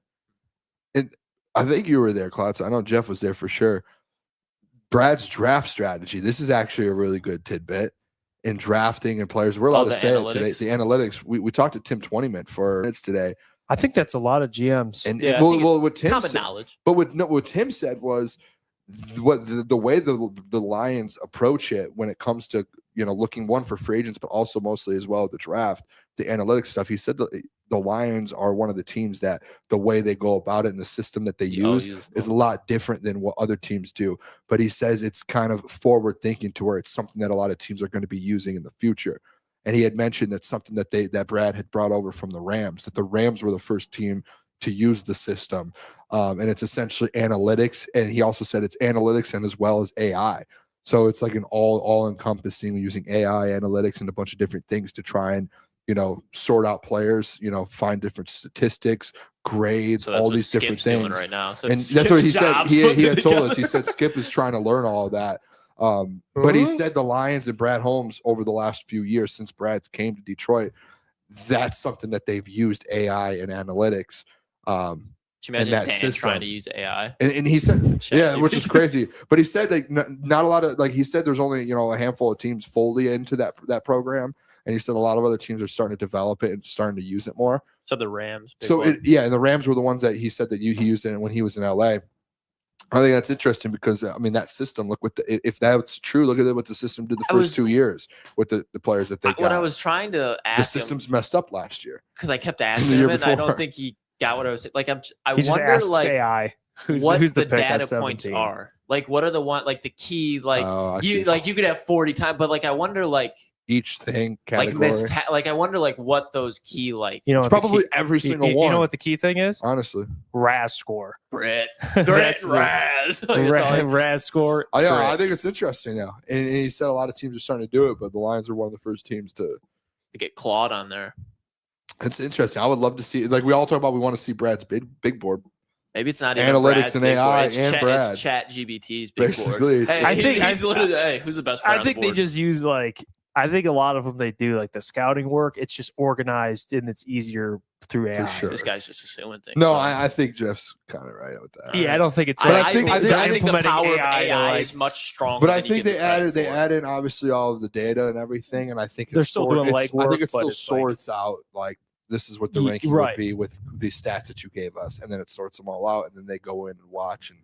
And I think you were there, Klotz. I know Jeff was there for sure. Brad's draft strategy. This is actually a really good tidbit in drafting and players. We're allowed to the say it today. analytics? The analytics. We talked to Tim Twentyman for minutes today. I think that's a lot of GMs. And Yeah, I think what Tim common said, knowledge. but what Tim said was what the way the Lions approach it when it comes to looking one for free agents, but also mostly as well the draft, the analytics stuff. He said the Lions are one of the teams that the way they go about it and the system that they use is a lot different than what other teams do. But he says it's kind of forward thinking to where it's something that a lot of teams are going to be using in the future. And he had mentioned that's something that Brad had brought over from the Rams, that the Rams were the first team to use the system. And it's essentially analytics. And he also said it's analytics and as well as AI. So it's like an all encompassing using AI analytics and a bunch of different things to try and, sort out players, find different statistics, grades, So that's all what these different Skip's doing things. right now. So And it's that's what he Skip's said. job. He had told us. He said Skip is trying to learn all of that. But he Huh? said the Lions and Brad Holmes over the last few years since Brad came to Detroit, that's something that they've used AI and analytics. Can you imagine that Dan system. trying to use AI? And he said, yeah, which is ChatGPT. crazy. But he said like not a lot of he said there's only a handful of teams fully into that program, and he said a lot of other teams are starting to develop it and starting to use it more. So the Rams. big So one. and the Rams were the ones that he said that he used it when he was in LA. I think that's interesting because I mean that system. Look if that's true. Look at what the system did the I first was- 2 years with the players that they got. when I was trying to the ask him, system's messed up last year. because I kept the asking year him, and I before. don't think he got what I was saying. Like I He just wonder asks like AI who's what the the pick at data points 17. are. Like what are the the key like Oh, I you see. you could have 40 times, but like I wonder like Each thing category. I wonder like what those key like You know, It's what the probably key- every single you one. know what the key thing is? honestly. RAS score. Brett That's the- Raz. Like, that's all I- RAS score. I correct. think it's interesting now. And he said a lot of teams are starting to do it, but the Lions are one of the first teams to. to get clawed on there. It's interesting. I would love to see. Like we all talk about, we want to see Brad's big board. Maybe it's not even Analytics Brad's and big AI board. It's and Brad. It's Chat GBT's big Basically, board. it's- Hey, I think- he's literally, hey, who's the best player I think on the they board? just use like I think a lot of them they do like the scouting work. It's just organized and it's easier through AI. sure. This guy's just assuming things. No, I think Jeff's kind of right with that. Yeah, I don't think it's. But like, I think the implementing power AI of AI like- is much stronger. But I than you think give they it credit added they for. add in obviously all of the data and everything, and I think They're it's still sort- doing it's- I legwork, think it but still it's like- sorts out like this is what the Ye- ranking right. would be with the stats that you gave us, and then it sorts them all out, and then they go in and watch, and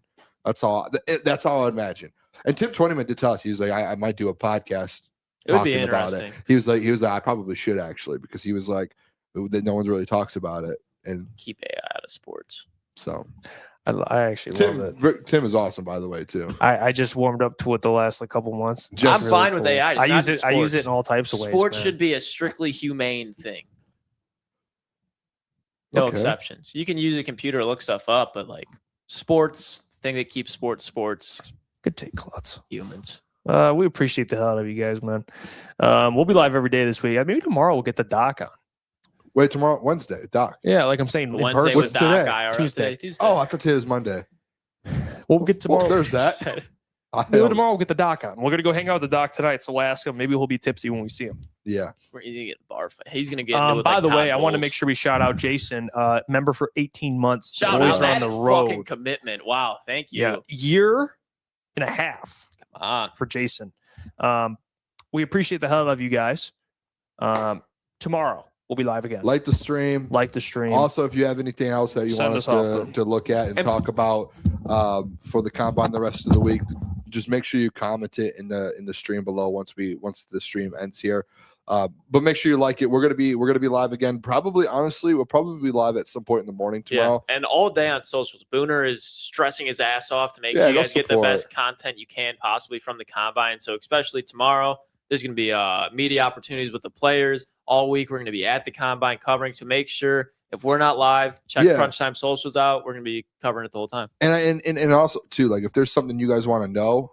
that's all. That's all I imagine. And Tim Twentyman did tell us he was like, I might do a podcast. It would be talking about interesting. He was like, I probably should actually, because he was like, that no one really talks about it, and Keep AI out of sports. so I actually love it. Tim is awesome, by the way, too. I just warmed up to it the last like couple months. Just I'm It's fine with cool. AI. It's I not use in it. I use it sports. in all types of ways. Sports man. should be a strictly humane thing. No Okay. exceptions. You can use a computer to look stuff up, but like sports, thing that keeps sports Good take, Klotz. humans. We appreciate the hell out of you guys, man. We'll be live every day this week. Maybe tomorrow we'll get the doc on. Wait, tomorrow, Wednesday, Doc. Yeah, like I'm saying, in Wednesday person. was Doc today? IRL. Tuesday. Today's Tuesday. Oh, I thought today was Monday. We'll get tomorrow. Well, there's that. Maybe tomorrow we'll get the doc on. We're gonna go hang out with the doc tonight, so we'll ask him. Maybe he'll be tipsy when we see him. Yeah. We're gonna get a bar fight. He's gonna get into it with, By like, the way, Todd I want to Bowles. make sure we shout out Jason, member for 18 months. The Shout boys out. are on That the is road. fucking commitment. Wow. Thank you. Yeah, year and a half Come on. for Jason. We appreciate the hell out of you guys. Tomorrow we'll be live again. Like the stream. Like the stream. Also, if you have anything else that you Send want us us off to look at and And- talk about for the combine the rest of the week, just make sure you comment it in the stream below once the stream ends here. But make sure you like it. We're gonna be live again. Honestly, we'll probably be live at some point in the morning tomorrow. Yeah, and all day on socials. Booner is stressing his ass off to make Yeah, sure you go guys get the support. best content you can possibly from the combine. So especially tomorrow, there's going to be media opportunities with the players all week. We're going to be at the combine covering. So make sure if we're not live, check Yeah. Crunch Time socials out. We're going to be covering it the whole time. And also too, like if there's something you guys want to know,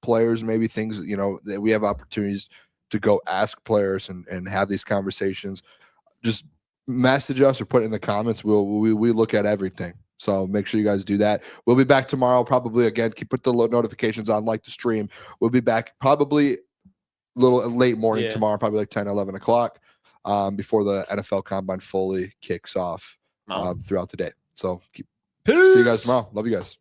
players, maybe things that we have opportunities to go ask players and have these conversations, just message us or put it in the comments. We look at everything. So make sure you guys do that. We'll be back tomorrow. Probably again, put the notifications on, like the stream. We'll be back probably a little late morning Yeah. tomorrow, probably like 10, 11 o'clock before the NFL Combine fully kicks off throughout the day. So see you guys tomorrow. Love you guys.